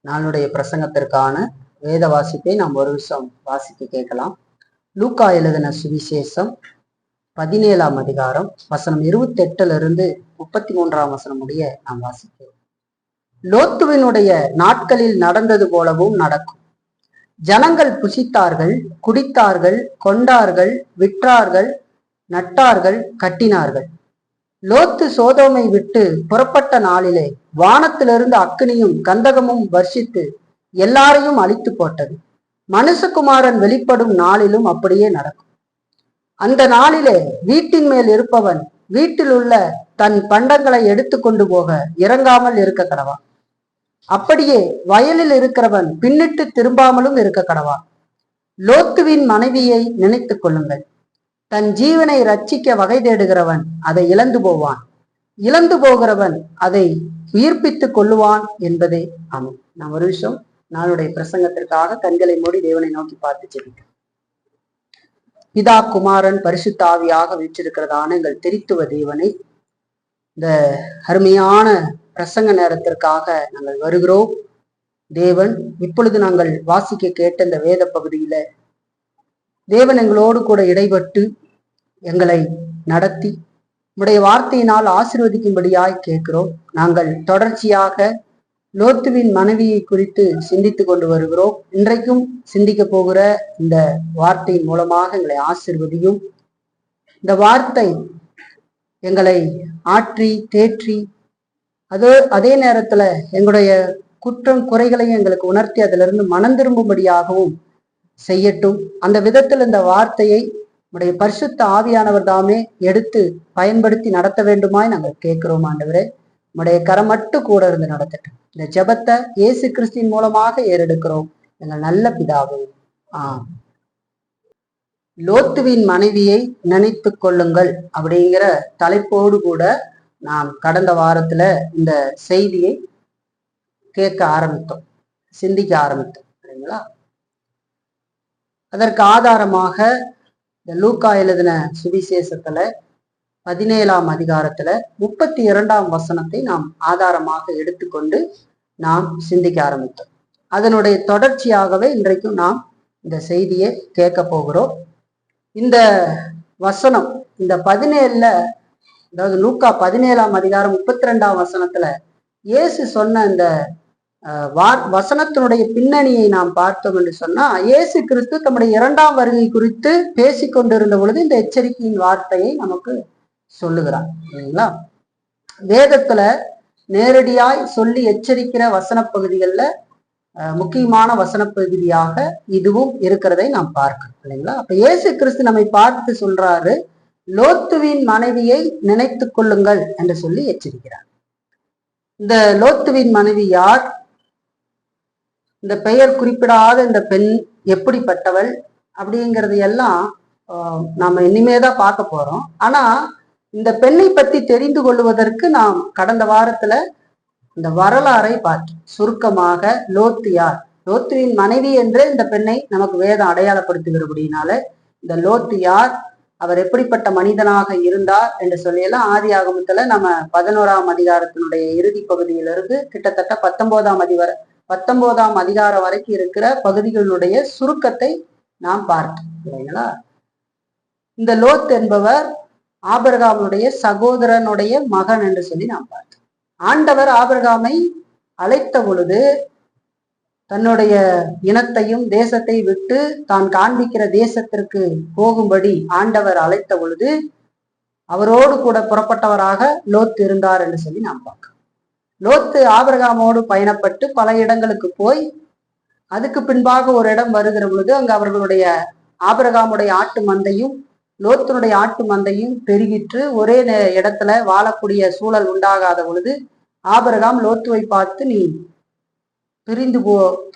நாளுடைய பிரசங்கத்திற்கான வேத வாசிப்பை நாம் ஒரு விஷயம் வாசிக்க கேட்கலாம். லூக்கா எழுதின சுவிசேஷம் 17ஆம் அதிகாரம் வசனம் 28 33 வசனம் முடிய நாம் வாசிக்கிறோம். லோத்துவினுடைய நாட்களில் நடந்தது போலவும் நடக்கும். ஜனங்கள் புசித்தார்கள், குடித்தார்கள், கொண்டார்கள், விற்றார்கள், நட்டார்கள், கட்டினார்கள். லோத்து சோதோமை விட்டு புறப்பட்ட நாளிலே வானத்திலிருந்து அக்கினியும் கந்தகமும் வர்ஷித்து எல்லாரையும் அழித்து போட்டது. மனுஷகுமாரன் வெளிப்படும் நாளிலும் அப்படியே நடக்கும். அந்த நாளிலே வீட்டின் மேல் இருப்பவன் வீட்டில் உள்ள தன் பண்டங்களை எடுத்து கொண்டு போக இறங்காமல் இருக்க கடவான். அப்படியே வயலில் இருக்கிறவன் பின்னிட்டு திரும்பாமலும் இருக்க கடவான். லோத்துவின் மனைவியை நினைத்துக் கொள்ளுங்கள். தன் ஜீவனை ரட்சிக்க வகை தேடுகிறவன் அதை இழந்து போவான், இழந்து போகிறவன் அதை உயிர்ப்பித்துக் கொள்ளுவான் என்பதே ஆமாம். நான் ஒரு விஷயம் நாளுடைய பிரசங்கத்திற்காக கண்களை மூடி தேவனை நோக்கி பார்த்து ஜெபிக்கிறேன். பிதா, குமாரன், பரிசுத்த ஆவியாக வீற்றிருக்கிறதான எங்கள் திரித்துவ தேவனை, இந்த அருமையான பிரசங்க நேரத்திற்காக நாங்கள் வருகிறோம். தேவன், இப்பொழுது நாங்கள் வாசிக்க கேட்ட இந்த வேத பகுதியில தேவன் எங்களோடு கூட இடைப்பட்டு எங்களை நடத்தி உடைய வார்த்தையினால் ஆசீர்வதிக்கும்படியாய் கேட்கிறோம். நாங்கள் தொடர்ச்சியாக லோத்துவின் மனைவியை குறித்து சிந்தித்து கொண்டு வருகிறோம். இன்றைக்கும் சிந்திக்க போகிற இந்த வார்த்தையின் மூலமாக எங்களை ஆசீர்வதியும். இந்த வார்த்தை எங்களை ஆற்றி தேற்றி அதே நேரத்துல எங்களுடைய குற்றம் குறைகளையும் எங்களுக்கு உணர்த்தி அதிலிருந்து மனம் திரும்பும்படியாகவும் செய்யட்டும். அந்த விதத்தில் இந்த வார்த்தையை உடைய பரிசுத்த ஆவியானவர் தாமே எடுத்து பயன்படுத்தி நடத்த வேண்டுமாய் நாங்கள் கேட்கிறோம். ஆண்டவரே, உடைய கரமட்டு கூட இருந்து நடத்தட்டும். இந்த ஜெபத்தை இயேசு கிறிஸ்துவின் மூலமாக ஏறெடுக்கிறோம் எங்கள் நல்ல பிதாவே. லோத்துவின் மனைவியை நினைத்து கொள்ளுங்கள் அப்படிங்கிற தலைப்போடு கூட நாம் கடந்த வாரத்துல இந்த செய்தியை கேட்க ஆரம்பித்தோம், சிந்திக்க ஆரம்பித்தோம் சரிங்களா? அதற்கு ஆதாரமாக இந்த லூக்கா எழுதின சுவிசேஷத்துல 17ஆம் அதிகாரத்துல 32 வசனத்தை நாம் ஆதாரமாக எடுத்துக்கொண்டு நாம் சிந்திக்க ஆரம்பித்தோம். அதனுடைய தொடர்ச்சியாகவே இன்றைக்கும் நாம் இந்த செய்தியை கேட்க போகிறோம். இந்த வசனம் இந்த 17ல, அதாவது லூக்கா 17ஆம் அதிகாரம் 32 வசனத்துல இயேசு சொன்ன இந்த வசனத்தினுடைய பின்னணியை நாம் பார்த்தோம் என்று சொன்னா, இயேசு கிறிஸ்து தம்முடைய 2ஆம் வருகை குறித்து பேசிக் கொண்டிருந்த பொழுது இந்த எச்சரிக்கையின் வார்த்தையை நமக்கு சொல்லுகிறார் இல்லைங்களா? வேதத்துல நேரடியாய் சொல்லி எச்சரிக்கிற வசன பகுதிகள்ல முக்கியமான வசன பகுதியாக இதுவும் இருக்கிறதை நாம் பார்க்கிறோம் இல்லைங்களா? அப்ப இயேசு கிறிஸ்து நம்மை பார்த்து சொல்றாரு, லோத்துவின் மனைவியை நினைத்து கொள்ளுங்கள் என்று சொல்லி எச்சரிக்கிறார். இந்த லோத்துவின் மனைவி யார்? இந்த பெயர் குறிப்பிடாத இந்த பெண் எப்படிப்பட்டவள் அப்படிங்கிறது எல்லாம் நாம இனிமேதான் பார்க்க போறோம். ஆனா இந்த பெண்ணை பத்தி தெரிந்து கொள்வதற்கு நாம் கடந்த வாரத்துல இந்த வரலாறை பார்த்தோம். சுருக்கமாக லோத்து யார், லோத்துவின் மனைவி என்று இந்த பெண்ணை நமக்கு வேதம் அடையாளப்படுத்துகிறபடினால இந்த லோத்து யார், அவர் எப்படிப்பட்ட மனிதனாக இருந்தார் என்று சொல்லியெல்லாம் ஆதி ஆகமத்துல நம்ம 11ஆம் அதிகாரத்தினுடைய இறுதி பகுதியிலிருந்து கிட்டத்தட்ட 19ஆம் அதிகாரம் வரைக்கும் இருக்கிற பகுதிகளுடைய சுருக்கத்தை நாம் பார்த்தோம் இல்லைங்களா? இந்த லோத் என்பவர் ஆபிரகாமுடைய சகோதரனுடைய மகன் என்று சொல்லி நாம் பார்த்தோம். ஆண்டவர் ஆபிரகாமை அழைத்த பொழுது தன்னுடைய இனத்தையும் தேசத்தை விட்டு தான் காண்பிக்கிற தேசத்திற்கு போகும்படி ஆண்டவர் அழைத்த பொழுது அவரோடு கூட புறப்பட்டவராக லோத் இருந்தார் என்று சொல்லி நாம் பார்க்கிறோம். லோத்து ஆபிரகாமோடு பயணப்பட்டு பல இடங்களுக்கு போய் அதுக்கு பின்பாக ஒரு இடம் வருகிற பொழுது அங்கு அவர்களுடைய ஆபிரகாமுடைய ஆட்டு மந்தையும் லோத்தினுடைய ஆட்டு மந்தையும் பெருகிற்று. ஒரே இடத்துல வாழக்கூடிய சூழல் உண்டாகாத பொழுது ஆபிரகாம் லோத்துவை பார்த்து, நீ பிரிந்து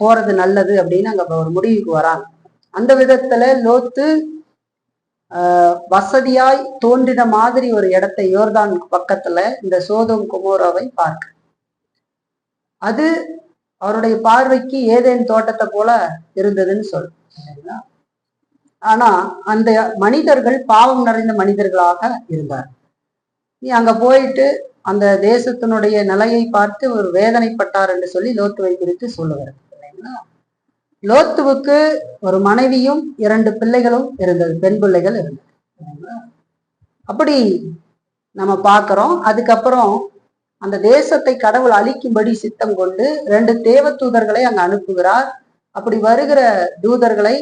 போறது நல்லது அப்படின்னு அங்க ஒரு முடிவுக்கு வராங்க. அந்த விதத்துல லோத்து வசதியாய் தோன்றின மாதிரி ஒரு இடத்தை யோர்தான் பக்கத்துல இந்த சோதோம் கொமோராவை பார்க்க, அது அவருடைய பார்வைக்கு ஏதேன் தோட்டத்தை போல இருந்ததுன்னு சொல்றீங்களா? ஆனா அந்த மனிதர்கள் பாவம் நிறைந்த மனிதர்களாக இருந்தார். நீ அங்க போயிட்டு அந்த தேசத்தினுடைய நிலையை பார்த்து ஒரு வேதனைப்பட்டார் என்று சொல்லி லோத்துவை குறித்து சொல்லுகிறது இல்லைங்களா. லோத்துவுக்கு ஒரு மனைவியும் 2 பிள்ளைகளும் இருந்தது, பெண் பிள்ளைகள் இருந்தது. அப்படி நம்ம பார்க்கிறோம். அதுக்கப்புறம் அந்த தேசத்தை கடவுள் அழிக்கும்படி சித்தம் கொண்டு 2 தேவ தூதர்களை அங்க அனுப்புகிறார். அப்படி வருகிற தூதர்களை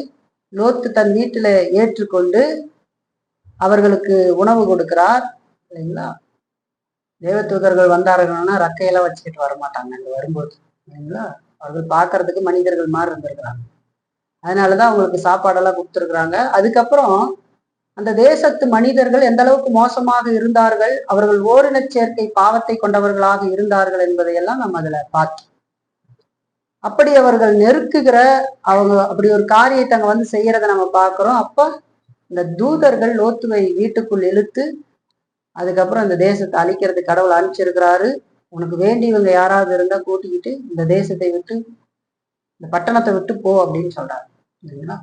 லோத்து தன் வீட்டில ஏற்றுக்கொண்டு அவர்களுக்கு உணவு கொடுக்கிறார் இல்லைங்களா. தேவ தூதர்கள் வந்தார்கள்னா ரக்கையெல்லாம் வச்சுக்கிட்டு வரமாட்டாங்க அங்க வரும்போது இல்லைங்களா. அவர்கள் பார்க்கறதுக்கு மனிதர்கள் மாதிரி இருந்திருக்கிறாங்க. அதனாலதான் அவங்களுக்கு சாப்பாடெல்லாம் கொடுத்துருக்குறாங்க. அதுக்கப்புறம் அந்த தேசத்து மனிதர்கள் எந்த அளவுக்கு மோசமாக இருந்தார்கள், அவர்கள் ஓரின சேர்க்கை பாவத்தை கொண்டவர்களாக இருந்தார்கள் என்பதையெல்லாம் நம்ம அதுல பார்த்தோம். அப்படி அவர்கள் நெருக்குகிற அவங்க அப்படி ஒரு காரியத்தை அங்க வந்து செய்யறத நம்ம பார்க்கிறோம். அப்ப இந்த தூதர்கள் லோத்துவை வீட்டுக்குள் இழுத்து அதுக்கப்புறம் இந்த தேசத்தை அழிக்கிறதுக்கு கடவுள் அனுப்பிச்சிருக்கிறாரு. உனக்கு வேண்டியவங்க யாராவது இருந்தா கூட்டிக்கிட்டு இந்த தேசத்தை விட்டு இந்த பட்டணத்தை விட்டு போ அப்படின்னு சொல்றாரு இல்லைங்களா.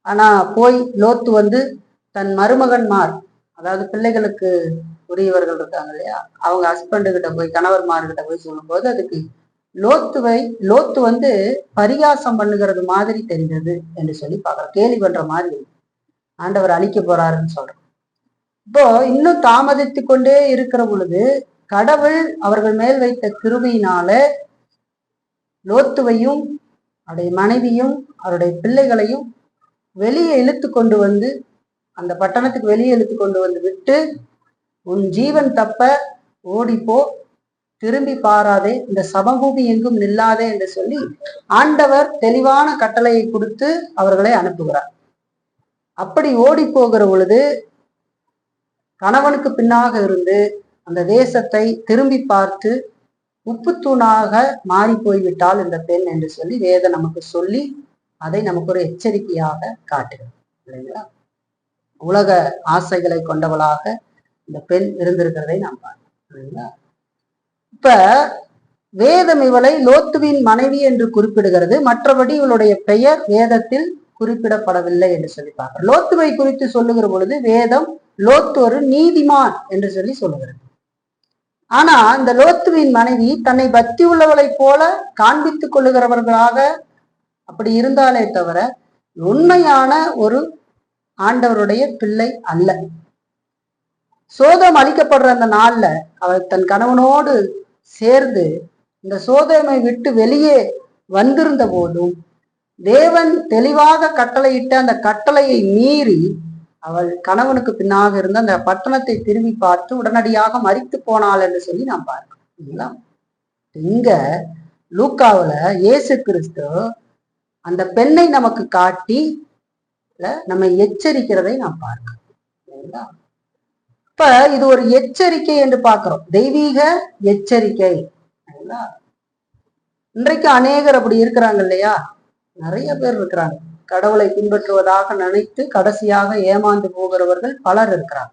ஆனா போய் லோத்து வந்து தன் மருமகன்மார், அதாவது பிள்ளைகளுக்கு உரியவர்கள் இருக்காங்க இல்லையா, அவங்க ஹஸ்பண்டு கிட்ட போய் கணவர்மார்கிட்ட போய் சொல்லும்போது அதுக்கு லோத்து வந்து பரிகாசம் பண்ணுகிறது மாதிரி தெரிந்தது என்று சொல்லி பார்க்கிறோம். கேலி பண்ற மாதிரி ஆண்டவர் அழிக்க போறாருன்னு சொல்றோம். இப்போ இன்னும் தாமதித்து கொண்டே இருக்கிற பொழுது கடவுள் அவர்கள் மேல் வைத்த கிருபையினால லோத்துவையும் அவருடைய மனைவியும் அவருடைய பிள்ளைகளையும் வெளியே இழுத்து கொண்டு வந்து அந்த பட்டணத்துக்கு வெளியே இழுத்து கொண்டு வந்து விட்டு, உன் ஜீவன் தப்ப ஓடிப்போ, திரும்பி பாராதே, இந்த சமபூமி எங்கும் நில்லாதே என்று சொல்லி ஆண்டவர் தெளிவான கட்டளையை கொடுத்து அவர்களை அனுப்புகிறார். அப்படி ஓடி போகிற பொழுது கணவனுக்கு பின்னாக இருந்து அந்த தேசத்தை திரும்பி பார்த்து உப்புத்தூணாக மாறி போய்விட்டால் இந்த பெண் என்று சொல்லி வேதம் நமக்கு சொல்லி அதை நமக்கு ஒரு எச்சரிக்கையாக காட்டுகிறது இல்லைங்களா. உலக ஆசைகளை கொண்டவளாக இந்த பெண் இருந்திருக்கிறதை நாம் பார்க்கிறோம் இல்லைங்களா. இப்ப வேதம் இவளை லோத்துவின் மனைவி என்று குறிப்பிடுகிறது. மற்றபடி இவளுடைய பெயர் வேதத்தில் குறிப்பிடப்படவில்லை என்று சொல்லி பார்க்கிறோம். லோத்துவை குறித்து சொல்லுகிற பொழுது வேதம் லோத்து ஒரு நீதிமான் என்று சொல்லி சொல்லுகிறது. ஆனா இந்த லோத்துவின் மனைவி தன்னை பக்தி உள்ளவளை போல காண்பித்துக் கொள்ளுகிறவர்களாக அப்படி இருந்தாலே தவிர உண்மையான ஒரு ஆண்டவருடைய பிள்ளை அல்ல. சோதம் அழிக்கப்படுற அந்த நாள்ல அவள் தன் கணவனோடு சேர்ந்து இந்த சோதமை விட்டு வெளியே வந்திருந்த போதும் தேவன் தெளிவாக கட்டளையிட்ட அந்த கட்டளையை மீறி அவள் கணவனுக்கு பின்னாக இருந்து அந்த பட்டணத்தை திரும்பி பார்த்து உடனடியாக மரித்து போனாள் என்று சொல்லி நாம் பார்க்கிறோம். இங்க லூக்காவுல இயேசு கிறிஸ்து அந்த பெண்ணை நமக்கு காட்டி நம்ம எச்சரிக்கிறதை நாம் பார்க்கிறோம். இப்ப இது ஒரு எச்சரிக்கை என்று பார்க்கிறோம், தெய்வீக எச்சரிக்கை. இன்றைக்கு அநேகர் அப்படி இருக்கிறாங்க இல்லையா, நிறைய பேர் இருக்கிறாங்க. கடவுளை பின்பற்றுவதாக நினைத்து கடைசியாக ஏமாந்து போகிறவர்கள் பலர் இருக்கிறாங்க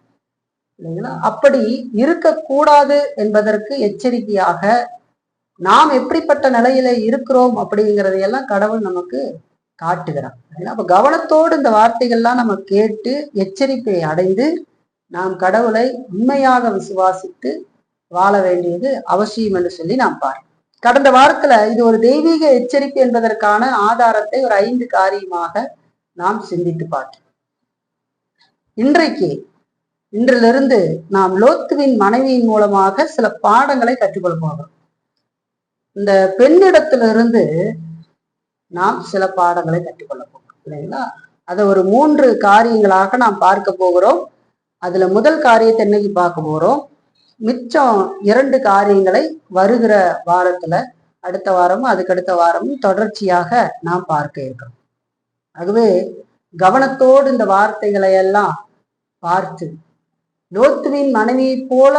இல்லைங்களா. அப்படி இருக்கக்கூடாது என்பதற்கு எச்சரிக்கையாக நாம் எப்படிப்பட்ட நிலையில இருக்கிறோம் அப்படிங்கிறதையெல்லாம் கடவுள் நமக்கு காட்டுகிறான். அப்ப கவனத்தோடு இந்த வார்த்தைகள்லாம் நம்ம கேட்டு எச்சரிப்பை அடைந்து நாம் கடவுளை உண்மையாக விசுவாசித்து வாழ வேண்டியது அவசியம் என்று சொல்லி நாம் பார்க்கிறோம். கடந்த வாரத்துல இது ஒரு தெய்வீக எச்சரிக்கை என்பதற்கான ஆதாரத்தை ஒரு 5 காரியமாக நாம் சிந்தித்து பார்த்தோம். இன்றிலிருந்து நாம் லோத்துவின் மனைவியின் மூலமாக சில பாடங்களை கற்றுக்கொள்ள போகிறோம். இந்த பெண்ணிடத்திலிருந்து நாம் சில பாடங்களை கற்றுக்கொள்ள போகிறோம் இல்லைங்களா. அதை ஒரு 3 காரியங்களாக நாம் பார்க்க போகிறோம். அதுல முதல் காரியத்தை இன்னைக்கு பார்க்க போறோம். மிச்சம் 2 காரியங்களை வருகிற வாரத்துல, அடுத்த வாரமும் அதுக்கடுத்த வாரமும் தொடர்ச்சியாக நாம் பார்க்க இருக்கிறோம். ஆகவே கவனத்தோடு இந்த வார்த்தைகளை எல்லாம் பார்த்து லோத்துவின் மனைவியை போல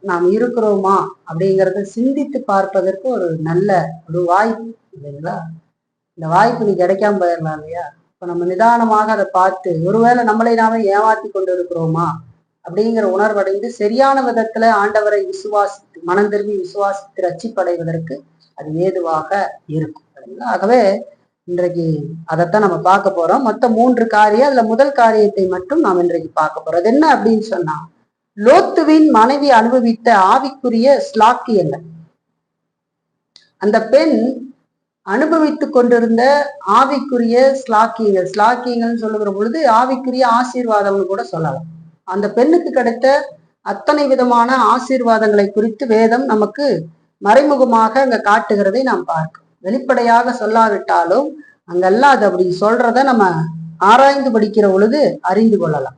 நாம் இருக்கிறோமா அப்படிங்கிறத சிந்தித்து பார்ப்பதற்கு ஒரு நல்ல ஒரு வாய்ப்பு இல்லைங்களா. இந்த வாய்ப்பு நீ கிடைக்காம போயிடலாம் இல்லையா. இப்ப நம்ம நிதானமாக அதை பார்த்து ஒருவேளை நம்மளை நாம ஏமாத்தி கொண்டு இருக்கிறோமா அப்படிங்கிற உணர்வடைந்து சரியான விதத்துல ஆண்டவரை விசுவாசித்து மனம் திரும்பி விசுவாசித்து ரட்சிப்படைவதற்கு அது ஏதுவாக இருக்கும். ஆகவே இன்றைக்கு அதைத்தான் நம்ம பார்க்க போறோம். மொத்தம் 3 காரியம். அதுல முதல் காரியத்தை மட்டும் நாம் இன்றைக்கு பார்க்க போறோம். அது என்ன அப்படின்னு சொன்னா, லோத்துவின் மனைவி அனுபவித்த ஆவிக்குரிய ஸ்லாக்கியங்கள். அந்த பெண் அனுபவித்துக் கொண்டிருந்த ஆவிக்குரிய ஸ்லாக்கியங்கள் சொல்லுகிற பொழுது ஆவிக்குரிய ஆசீர்வாதம்னு கூட சொல்லலாம். அந்த பெண்ணுக்கு கிடைத்த அத்தனை விதமான ஆசீர்வாதங்களை குறித்து வேதம் நமக்கு மறைமுகமாக அங்க காட்டுகிறதை நாம் பார்க்கிறோம். வெளிப்படையாக சொல்லாவிட்டாலும் அங்கெல்லாம் அது அப்படி சொல்றத நம்ம ஆராய்ந்து படிக்கிற பொழுது அறிந்து கொள்ளலாம்.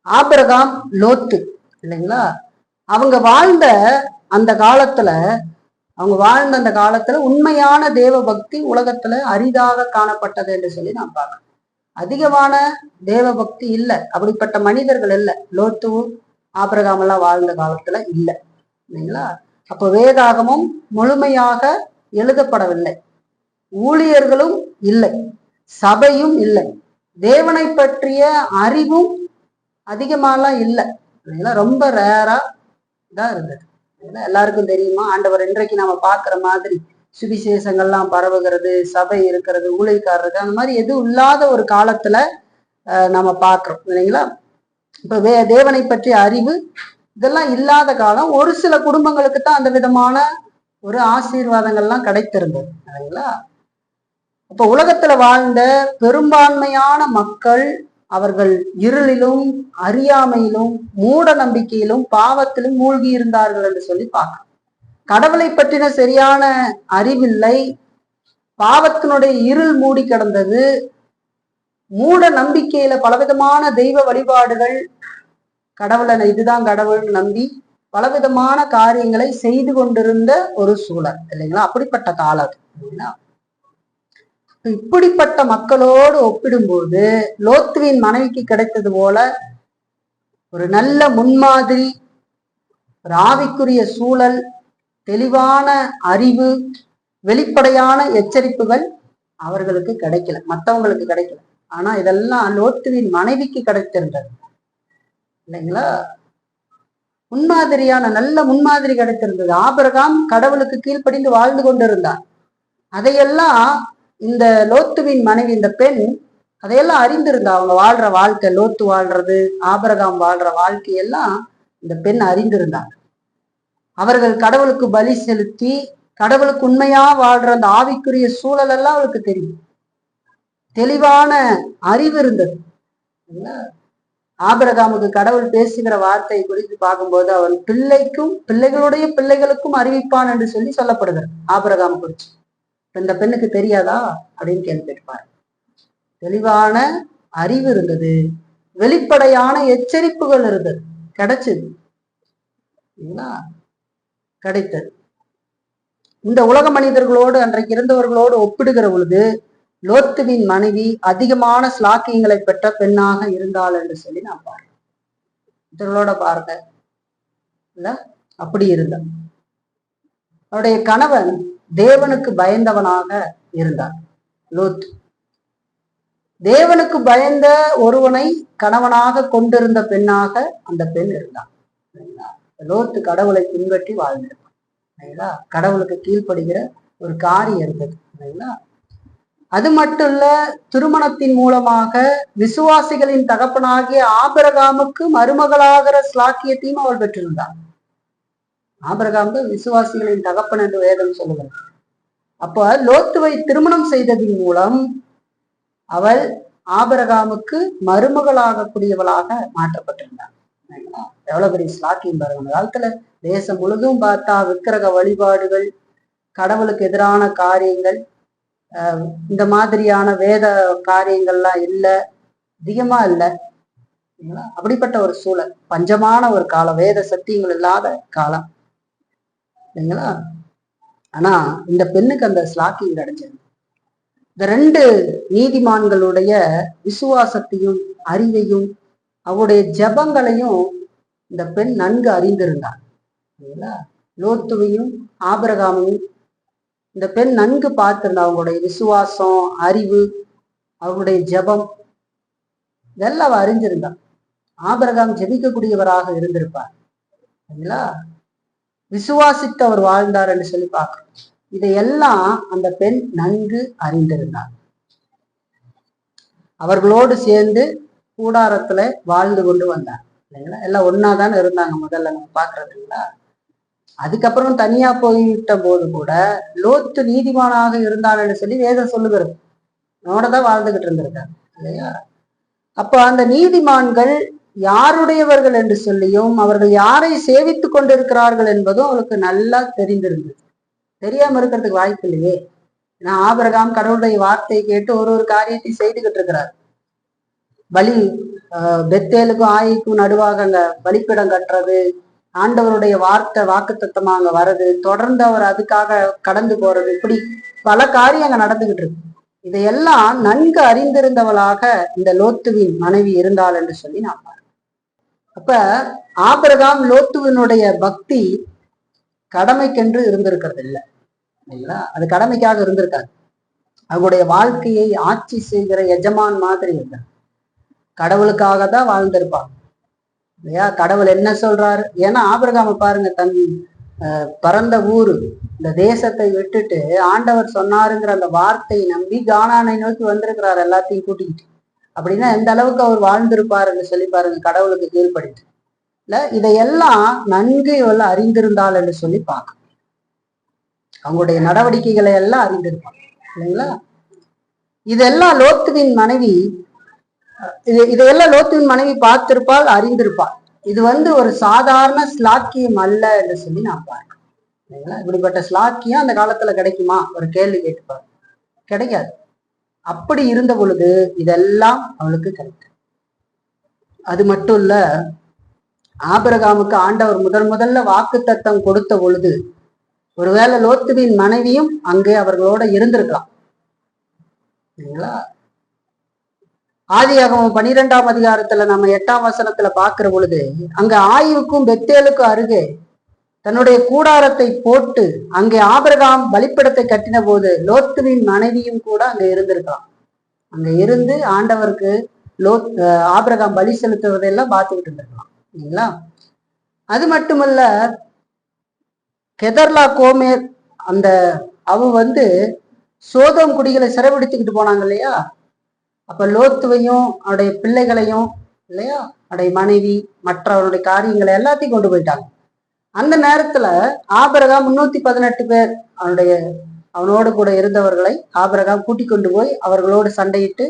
ஆபிரகாம், லோத்து இல்லைங்களா, அவங்க வாழ்ந்த அந்த காலத்துல உண்மையான தேவ பக்தி உலகத்துல அரிதாக காணப்பட்டது என்று சொல்லி நாம் பார்க்கணும். அதிகமான தேவ பக்தி இல்லை, அப்படிப்பட்ட மனிதர்கள் இல்லை. லோத்து ஆபிரகாம் எல்லாம் வாழ்ந்த காலத்துல இல்லை இல்லைங்களா. அப்போ வேதாகமும் முழுமையாக எழுதப்படவில்லை, ஊழியர்களும் இல்லை, சபையும் இல்லை, தேவனை பற்றிய அறிவும் அதிகமாலாம் இல்லை இல்லைங்களா. ரொம்ப ரேரா தான் இருந்தது. எல்லாருக்கும் தெரியுமா, ஆண்டவர் இன்றைக்கு நாம பாக்குற மாதிரி சுவிசேஷங்கள்லாம் பரவுகிறது, சபை இருக்கிறது, ஊழியக்காரர்கள், அந்த மாதிரி எதுவும் இல்லாத ஒரு காலத்துல நம்ம பாக்குறோம் இல்லைங்களா. இப்ப தேவனை பற்றிய அறிவு இதெல்லாம் இல்லாத காலம். ஒரு சில குடும்பங்களுக்கு தான் அந்த விதமான ஒரு ஆசீர்வாதங்கள்லாம் கிடைத்திருந்தது இல்லைங்களா. இப்ப உலகத்துல வாழ்ந்த பெரும்பான்மையான மக்கள் அவர்கள் இருளிலும் அறியாமையிலும் மூட நம்பிக்கையிலும் பாவத்திலும் மூழ்கி இருந்தார்கள் என்று சொல்லி பார்க்கணும். கடவுளை பற்றின சரியான அறிவில்லை, பாவத்தினுடைய இருள் மூடி கிடந்தது, மூட நம்பிக்கையில பலவிதமான தெய்வ வழிபாடுகள், கடவுளை இதுதான் கடவுள் நம்பி பலவிதமான காரியங்களை செய்து கொண்டிருந்த ஒரு சூழல் இல்லைங்களா. அப்படிப்பட்ட காலம் இல்லைங்களா. இப்படிப்பட்ட மக்களோடு ஒப்பிடும்போது லோத்துவின் மனைவிக்கு கிடைத்தது போல ஒரு நல்ல முன்மாதிரி, ஒரு ஆவிக்குரிய சூழல், தெளிவான அறிவு, வெளிப்படையான எச்சரிப்புகள் அவர்களுக்கு கிடைக்கல, மற்றவங்களுக்கு கிடைக்கல. ஆனா இதெல்லாம் லோத்துவின் மனைவிக்கு கிடைத்திருந்தது இல்லைங்களா. முன்மாதிரியான நல்ல முன்மாதிரி கிடைத்திருந்தது. ஆபிரகாம் கடவுளுக்கு கீழ்ப்படிந்து வாழ்ந்து கொண்டிருந்தார். அதையெல்லாம் இந்த லோத்துவின் மனைவி, இந்த பெண் அதையெல்லாம் அறிந்திருந்தா. அவங்க வாழ்ற வாழ்க்கை, லோத்து வாழ்றது, ஆபிரகாம் வாழ்ற வாழ்க்கையெல்லாம் இந்த பெண் அறிந்திருந்தாங்க. அவர்கள் கடவுளுக்கு பலி செலுத்தி கடவுளுக்கு உண்மையா வாழ்ற அந்த ஆவிக்குரிய சூழல் எல்லாம் அவளுக்கு தெரியும். தெளிவான அறிவு இருந்தது. ஆபிரகாமுக்கு கடவுள் பேசுகிற வார்த்தை குறித்து பார்க்கும்போது அவன் பிள்ளைக்கும் பிள்ளைகளுடைய பிள்ளைகளுக்கும் அறிவிப்பான் என்று சொல்லி சொல்லப்படுகிறது ஆபிரகாம் குறிச்சு. இந்த பெண்ணுக்கு தெரியாதா அப்படின்னு கேள்வி கேட்பார். தெளிவான அறிவு இருந்தது, வெளிப்படையான எச்சரிப்புகள் இருந்தது, கிடைச்சது கிடைத்தது. இந்த உலக மனிதர்களோடு அன்றைக்கு இருந்தவர்களோடு ஒப்பிடுகிற பொழுது லோத்துவின் மனைவி அதிகமான ஸ்லாக்கியங்களை பெற்ற பெண்ணாக இருந்தாள் என்று சொல்லி நான் பார்க்கிறேன். இதர்களோட பாருங்க இல்ல, அப்படி இருந்தார். அவருடைய கணவன் தேவனுக்கு பயந்தவனாக இருந்தார். லோத் தேவனுக்கு பயந்த ஒருவனை கணவனாக கொண்டிருந்த பெண்ணாக அந்த பெண் இருந்தார். லோத்து கடவுளை பின்பற்றி வாழ்ந்திருப்பார். கடவுளுக்கு கீழ்ப்படுகிற ஒரு காரியம் இருந்தது. அது மட்டும் இல்ல, திருமணத்தின் மூலமாக விசுவாசிகளின் தகப்பனாகிய ஆபிரகாமுக்கு மருமகளாகிற ஸ்லாக்கியத்தையும் அவள் பெற்றிருந்தாள். ஆபிரகாம் விசுவாசிகளின் தகப்பன் என்று வேதம் சொல்லுகிறது. அப்ப லோத்துவை திருமணம் செய்ததின் மூலம் அவள் ஆபிரகாமுக்கு மருமகளாக கூடியவளாக மாற்றப்பட்டிருந்தாள். எவ்வளவு பெரிய ஸ்லாக்கியம் பாருங்க. அந்த காலத்துல தேசம் முழுதும் பார்த்தா விக்கிரக வழிபாடுகள், கடவுளுக்கு எதிரான காரியங்கள், இந்த மாதிரியான வேத காரியங்கள்லாம் இல்லை, அதிகமா இல்லை. அப்படிப்பட்ட ஒரு சூழல், பஞ்சமான ஒரு காலம், வேத சத்தியங்கள் இல்லாத காலம் இல்லைங்களா. ஆனா இந்த பெண்ணுக்கு அந்த ஸ்லாக்கியம் கிடைச்சது. இந்த ரெண்டு நீதிமான்களுடைய விசுவாசத்தையும் அறிவையும் அவருடைய ஜபங்களையும் இந்த பெண் நன்கு அறிந்திருந்தார். லோத்துவையும் ஆபிரகாமையும் இந்த பெண் நன்கு பார்த்திருந்தா. அவங்களுடைய விசுவாசம், அறிவு, அவருடைய ஜபம் இதெல்லாம் அவ அறிஞ்சிருந்தா. ஆபிரகாம் ஜெபிக்கக்கூடியவராக இருந்திருப்பார் சரிங்களா. விசுவாசித்து அவர் வாழ்ந்தார் என்று சொல்லி பார்க்கிறோம். இதையெல்லாம் அந்த பெண் நன்கு அறிந்திருந்தார். அவர்களோடு சேர்ந்து கூடாரத்துல வாழ்ந்து கொண்டு வந்தாங்க இல்லைங்களா. எல்லாம் ஒன்னாதானே இருந்தாங்க முதல்ல நம்ம பாக்குறதுங்களா. அதுக்கப்புறம் தனியா போய்விட்ட போது கூட லோத்து நீதிமானாக இருந்தான்னு சொல்லி வேதம் சொல்லுகிறது. அவனோடதான் வாழ்ந்துகிட்டு இருந்திருக்காங்க இல்லையா. அப்ப அந்த நீதிமான்கள் யாருடையவர்கள் என்று சொல்லியும் அவர்கள் யாரை சேவித்துக் கொண்டிருக்கிறார்கள் என்பதும் அவளுக்கு நல்லா தெரிந்திருந்தது. தெரியாம இருக்கிறதுக்கு வாய்ப்பு இல்லையே. ஏன்னா ஆபிரகாம் கடவுளுடைய வார்த்தையை கேட்டு ஒரு காரியத்தை செய்துகிட்டு இருக்கிறார். பலி பெத்தேலுக்கும் ஆயிக்கும் நடுவாக அங்க பலிப்பிடம் கட்டுறது, ஆண்டவருடைய வாக்குத்தத்தமா அங்க வர்றது, தொடர்ந்து அவர் அதுக்காக கடந்து போறது, இப்படி பல காரியம் அங்க நடந்துகிட்டு இருக்கு. இதையெல்லாம் நன்கு அறிந்திருந்தவளாக இந்த லோத்துவின் மனைவி இருந்தாள் என்று சொல்லி நான் பாருங்க. அப்ப ஆபிரகாம் லோத்துவினுடைய பக்தி கடமைக்கென்று இருந்திருக்கிறது இல்லை இல்லைங்களா. அது கடமைக்காக இருந்திருக்காது. அவருடைய வாழ்க்கையை ஆட்சி செய்கிற எஜமான் மாதிரி இருந்தார். கடவுளுக்காக தான் வாழ்ந்திருப்பாங்க இல்லையா. கடவுள் என்ன சொல்றாரு. ஏன்னா ஆபிரகாம பாருங்க, தன் பறந்த ஊரு இந்த தேசத்தை விட்டுட்டு ஆண்டவர் சொன்னாருங்கிற அந்த வார்த்தையை நம்பி கானானை நோக்கி வந்திருக்கிறார் எல்லாத்தையும் கூட்டிக்கிட்டு. அப்படின்னா எந்த அளவுக்கு அவர் வாழ்ந்திருப்பாருன்னு சொல்லி பாருங்க, கடவுளுக்கு கீழ்படித்து இல்ல. இதையெல்லாம் நன்கு இவெல்லாம் அறிந்திருந்தாள் என்று சொல்லி பார்க்க, அவங்களுடைய நடவடிக்கைகளை எல்லாம் அறிந்திருப்பாங்க இல்லைங்களா. இதெல்லாம் லோத்துவின் மனைவி இதையெல்லாம் லோத்துவின் மனைவி பார்த்திருப்பாள், அறிந்திருப்பாள். இது ஒரு சாதாரண ஸ்லாக்கியம் அல்ல என்று சொல்லி நான் பார்க்கிறேன் இல்லைங்களா. இப்படிப்பட்ட ஸ்லாக்கியம் அந்த காலத்துல கிடைக்குமா, ஒரு கேள்வி கேட்டுப்பாரு. கிடைக்காது. அப்படி இருந்த பொழுது இதெல்லாம் அவளுக்கு கிடைக்கும். அது மட்டும் இல்ல, ஆபிரகாமுக்கு ஆண்டவர் முதல்ல வாக்கு தத்தம் கொடுத்த பொழுது ஒருவேளை லோத்துவின் மனைவியும் அங்கே அவர்களோட இருந்திருக்கலாம் இல்லைங்களா. ஆதியாகமம் 12ஆம் அதிகாரத்துல நம்ம 8ஆம் வசனத்துல பாக்குற பொழுது அங்க ஆயுவுக்கும் பெத்தேலுக்கும் அருகே தன்னுடைய கூடாரத்தை போட்டு அங்கே ஆபிரகாம் பலிப்பிடத்தை கட்டின போது லோத்துவின் மனைவியும் கூட அங்க இருந்திருக்கலாம். அங்க இருந்து ஆண்டவருக்கு ஆபிரகாம் பலி செலுத்துவதெல்லாம் பார்த்துக்கிட்டு இருந்திருக்கலாம் இல்லைங்களா. அது மட்டுமல்ல, கெதர்லா கோமேர் அந்த சோதோம் குடிகளை சிறைபிடித்துக்கிட்டு போனாங்க இல்லையா. அப்ப லோத்துவையும் அவருடைய பிள்ளைகளையும் இல்லையா, அவருடைய மனைவி மற்ற அவருடைய காரியங்களை எல்லாத்தையும் கொண்டு போயிட்டாங்க. அந்த நேரத்துல ஆபிரகாம் 318 பேர் அவனோடு கூட இருந்தவர்களை ஆபிரகாம் கூட்டி கொண்டு போய் அவர்களோடு சண்டையிட்டு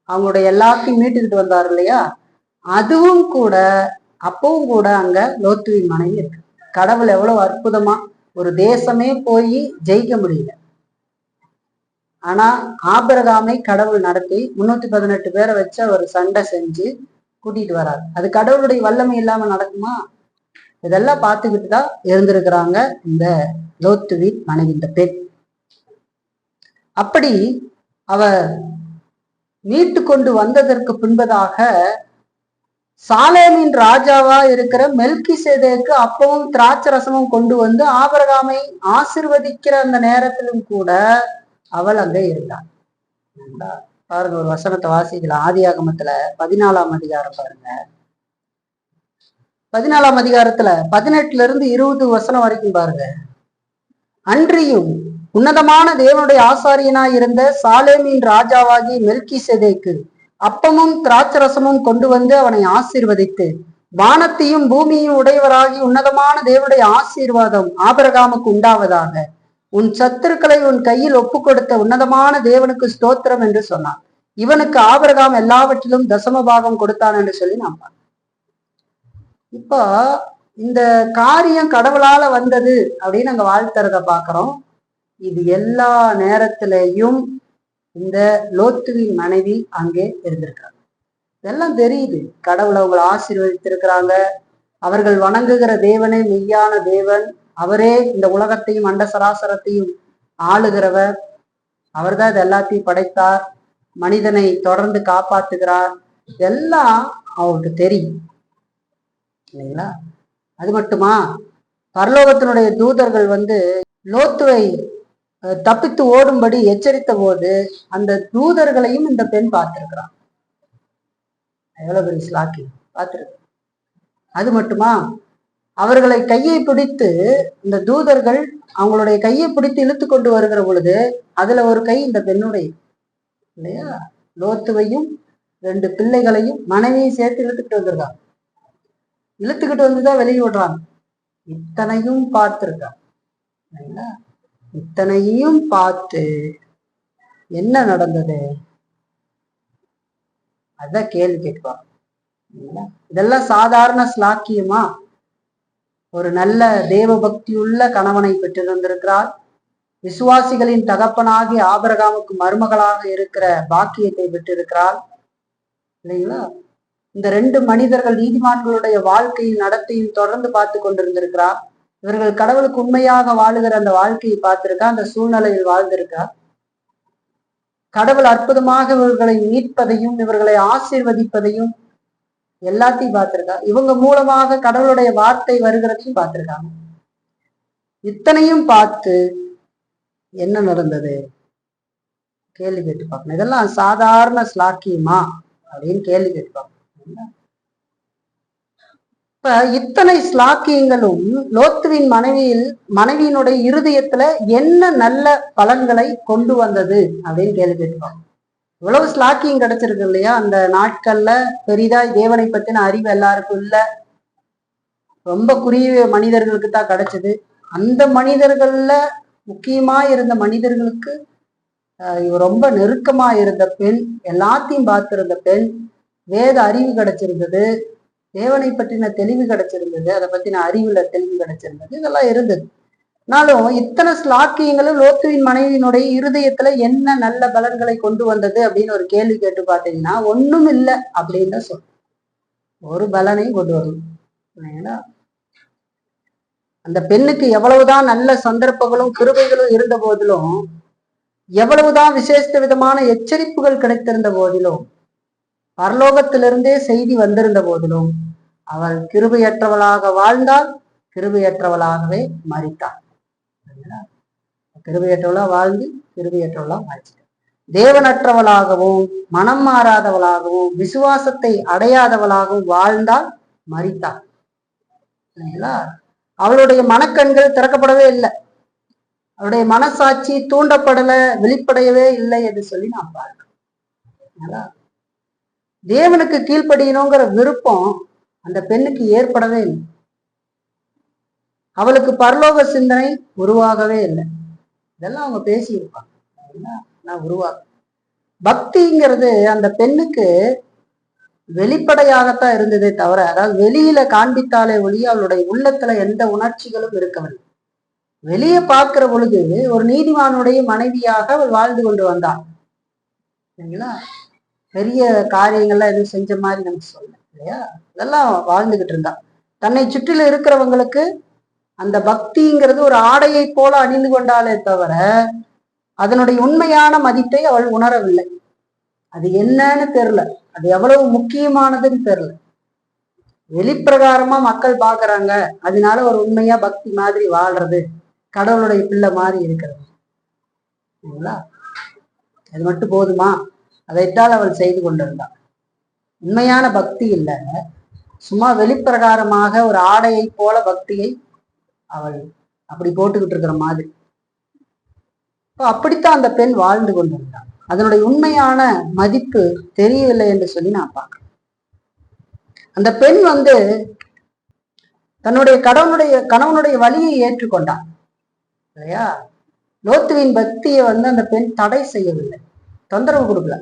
அவங்களுடைய எல்லாத்தையும் மீட்டுக்கிட்டு வந்தார் இல்லையா. அதுவும் கூட அப்பவும் கூட அங்க லோத்துவின் மனைவி இருக்கு. கடவுள் எவ்வளவு அற்புதமா, ஒரு தேசமே போய் ஜெயிக்க முடியல, ஆனா ஆபிரகாமை கடவுள் நடத்தி 318 பேரை வச்சு அவர் சண்டை செஞ்சு கூட்டிட்டு வராரு. அது கடவுளுடைய வல்லமை இல்லாம நடக்குமா. இதெல்லாம் பார்த்துக்கிட்டு தான் இருந்திருக்கிறாங்க இந்த லோத்துவின் மனைவி, இந்த பெண். அப்படி அவ மீட்டு கொண்டு வந்ததற்கு பின்பதாக சாலேமின் ராஜாவா இருக்கிற மெல்கிசேதேக்கு அப்பவும் திராட்சை ரசமும் கொண்டு வந்து ஆபிரகாமை ஆசிர்வதிக்கிற அந்த நேரத்திலும் கூட அவள் அங்க இருந்தாள். பாருங்க, ஒரு வசனத்தை வாசிக்கலாம். ஆதியாகமத்துல 14ஆம் அதிகாரம் பாருங்க. 14ஆம் அதிகாரத்துல 18 20 வசனம் வரைக்கும் பாருங்க. அன்றியும் உன்னதமான தேவனுடைய ஆசாரியனாய் இருந்த சாலேமின் ராஜாவாகி மெல்கிசேதேக்கு அப்பமும் திராட்சரசமும் கொண்டு வந்து அவனை ஆசீர்வதித்து, வானத்தையும் பூமியையும் உடையவராகி உன்னதமான தேவனுடைய ஆசீர்வாதம் ஆபிரகாமுக்கு உண்டாவதாக, உன் சத்துருக்களை உன் கையில் ஒப்பு கொடுத்த உன்னதமான தேவனுக்கு ஸ்தோத்திரம் என்று சொன்னான். இவனுக்கு ஆபிரகாம் எல்லாவற்றிலும் தசமபாகம் கொடுத்தான் என்று சொல்லி நாம் பார்க்கிறோம். இப்போ இந்த காரியம் கடவுளால வந்தது அப்படின்னு நாங்க வாழ்த்துறத பாக்குறோம். இது எல்லா நேரத்திலையும் இந்த லோத்துவின் மனைவி அங்கே இருந்திருக்காங்க. இதெல்லாம் தெரியுது. கடவுள் அவங்களை ஆசீர்வதித்திருக்கிறாங்க. அவர்கள் வணங்குகிற தேவனே மெய்யான தேவன். அவரே இந்த உலகத்தையும் அண்ட சராசரத்தையும் ஆளுகிறவர். அவர்தான் இது எல்லாத்தையும் படைத்தார். மனிதனை தொடர்ந்து காப்பாத்துகிறார். எல்லாம் அவருக்கு தெரியும் இல்லைங்களா. அது மட்டுமா, பரலோகத்தினுடைய தூதர்கள் லோத்துவை தப்பித்து ஓடும்படி எச்சரித்த போது அந்த தூதர்களையும் இந்த பெண் பார்த்திருக்கிறான். எவ்வளவு பெரிய ஸ்லாக்கி பார்த்திருக்கு. அது மட்டுமா, அவர்களை கையை பிடித்து இந்த தூதர்கள் அவங்களுடைய கையை பிடித்து இழுத்து கொண்டு வருகிற பொழுது அதுல ஒரு கை இந்த பெண்ணுடைய இல்லையா. லோத்துவையும் 2 பிள்ளைகளையும் மனைவியும் சேர்த்து இழுத்துக்கிட்டு வந்திருக்காங்க. இழுத்துக்கிட்டு வந்துதான் வெளியே விடுறாங்க. இத்தனையும் பார்த்திருக்காங்க. இத்தனையும் பார்த்து என்ன நடந்தது? அதான் கேள்வி கேட்பாங்க. இதெல்லாம் சாதாரண ஸ்லாக்கியமா? ஒரு நல்ல தேவ பக்தி உள்ள கணவனை பெற்றிருந்திருக்கிறார். விசுவாசிகளின் தகப்பனாகி ஆபிரகாமுக்கு மருமகளாக இருக்கிற பாக்கியத்தை பெற்றிருக்கிறார் இல்லைங்களா? இந்த 2 மனிதர்கள் நீதிமான்களுடைய வாழ்க்கையின் நடத்தையும் தொடர்ந்து பார்த்து கொண்டிருந்திருக்கிறார். இவர்கள் கடவுளுக்கு உண்மையாக வாழுகிற அந்த வாழ்க்கையை பார்த்திருக்கா, அந்த சூழ்நிலையில் வாழ்ந்திருக்கா. கடவுள் அற்புதமாக இவர்களை மீட்பதையும் இவர்களை ஆசீர்வதிப்பதையும் எல்லாத்தையும் பார்த்திருக்கா. இவங்க மூலமாக கடவுளுடைய வார்த்தை வருகிறதையும் பார்த்திருக்காங்க. இத்தனையும் பார்த்து என்ன நடந்தது? கேள்வி கேட்டு பார்க்கணும். இதெல்லாம் சாதாரண ஸ்லாக்கியமா அப்படின்னு கேள்வி கேட்டு பார்க்கணும். இப்ப இத்தனை ஸ்லாக்கியங்களும் லோத்துவின் மனைவியினுடைய இருதயத்துல என்ன நல்ல பலன்களை கொண்டு வந்தது அப்படின்னு கேள்வி கேட்டுப்பாங்க. இவ்வளவு ஸ்லாக்கியம் கிடைச்சிருக்கு இல்லையா? அந்த நாட்கள்ல பெரிதாய் தேவனை பத்தின அறிவு எல்லாருக்கும் இல்ல, ரொம்ப குறுகிய மனிதர்களுக்கு தான் கிடைச்சது. அந்த மனிதர்கள்ல முக்கியமா இருந்த மனிதர்களுக்கு ரொம்ப நெருக்கமா இருந்த பெண், எல்லாத்தையும் பார்த்திருந்த பெண், வேத அறிவு கிடைச்சிருந்தது, தேவனை பற்றின தெளிவு கிடைச்சிருந்தது, அதை பத்தின அறிவுல தெளிவு கிடைச்சிருந்தது, இதெல்லாம் இருந்தது. ஆனாலும் இத்தனை ஸ்லாக்கியங்களும் லோத்துவின் மனைவியினுடைய இருதயத்துல என்ன நல்ல பலன்களை கொண்டு வந்தது அப்படின்னு ஒரு கேள்வி கேட்டு பார்த்தீங்கன்னா ஒண்ணும் இல்லை அப்படின்னு தான் சொல்லும். ஒரு பலனையும் கொண்டு வரும். அந்த பெண்ணுக்கு எவ்வளவுதான் நல்ல சந்தர்ப்பங்களும் கிருபைகளும் இருந்த போதிலும், எவ்வளவுதான் விசேஷ விதமான எச்சரிப்புகள் கிடைத்திருந்த போதிலும், பரலோகத்திலிருந்தே செய்தி வந்திருந்த போதிலும், அவள் கிருபையற்றவளாக வாழ்ந்தால், கிருபையற்றவளாகவே மரித்தாள். கிருபையற்றவளா வாழ்ந்து கிருபையற்றவளா மறிச்சிட்டாள். தேவனற்றவளாகவும் மனம் மாறாதவளாகவும் விசுவாசத்தை அடையாதவளாகவும் வாழ்ந்தால் மரித்தாள். அவளுடைய மனக்கண்கள் திறக்கப்படவே இல்லை, அவருடைய மனசாட்சி தூண்டப்படல, வெளிப்படையவே இல்லை என்று சொல்லி நான் பார்க்கிறேன். தேவனுக்கு கீழ்ப்படியணுங்கிற விருப்பம் அந்த பெண்ணுக்கு ஏற்படவே இல்லை. அவளுக்கு பரலோக சிந்தனை உருவாகவே இல்லை. இதெல்லாம் அவங்க பேசியிருப்பாங்க. உருவாக பக்திங்கிறது அந்த பெண்ணுக்கு வெளிப்படையாகத்தான் இருந்ததே தவிர, அதாவது வெளியில காண்பித்தாலே ஒழிய அவளுடைய உள்ளத்துல எந்த உணர்ச்சிகளும் இருக்கவில்லை. வெளியே பார்க்கிற பொழுது ஒரு நீதிமானுடைய மனைவியாக அவள் வாழ்ந்து கொண்டு வந்தாள். சரிங்களா? பெரிய காரியங்கள்லாம் எதுவும் செஞ்ச மாதிரி நமக்கு சொல்ல இல்லையா? இதெல்லாம் வாழ்ந்துகிட்டு இருந்தா. தன்னை சுற்றில இருக்கிறவங்களுக்கு அந்த பக்திங்கிறது ஒரு ஆடையை போல அணிந்து கொண்டாலே தவிர அதனுடைய உண்மையான மதிப்பை அவள் உணரவில்லை. அது என்னன்னு தெரியல, அது எவ்வளவு முக்கியமானதுன்னு தெரியல. வெளிப்பிரகாரமா மக்கள் பாக்குறாங்க, அதனால ஒரு உண்மையா பக்தி மாதிரி வாழ்றது, கடவுளுடைய பிள்ளை மாதிரி இருக்கிறது. அது மட்டும் போதுமா? அதைத்தான் அவள் செய்து கொண்டிருந்தாள். உண்மையான பக்தி இல்லை, சும்மா வெளிப்பிரகாரமாக ஒரு ஆடையை போல பக்தியை அவள் அப்படி போட்டுக்கிட்டு இருக்கிற மாதிரி. அப்படித்தான் அந்த பெண் வாழ்ந்து கொண்டிருந்தாள். அதனுடைய உண்மையான மதிப்பு தெரியவில்லை என்று சொல்லி நான் பார்க்கிறேன். அந்த பெண் தன்னுடைய கணவனுடைய வழியை ஏற்றுக்கொண்டான் இல்லையா? லோத்துவின் பக்தியை அந்த பெண் தடை செய்யவில்லை, தொந்தரவு கொடுக்கல.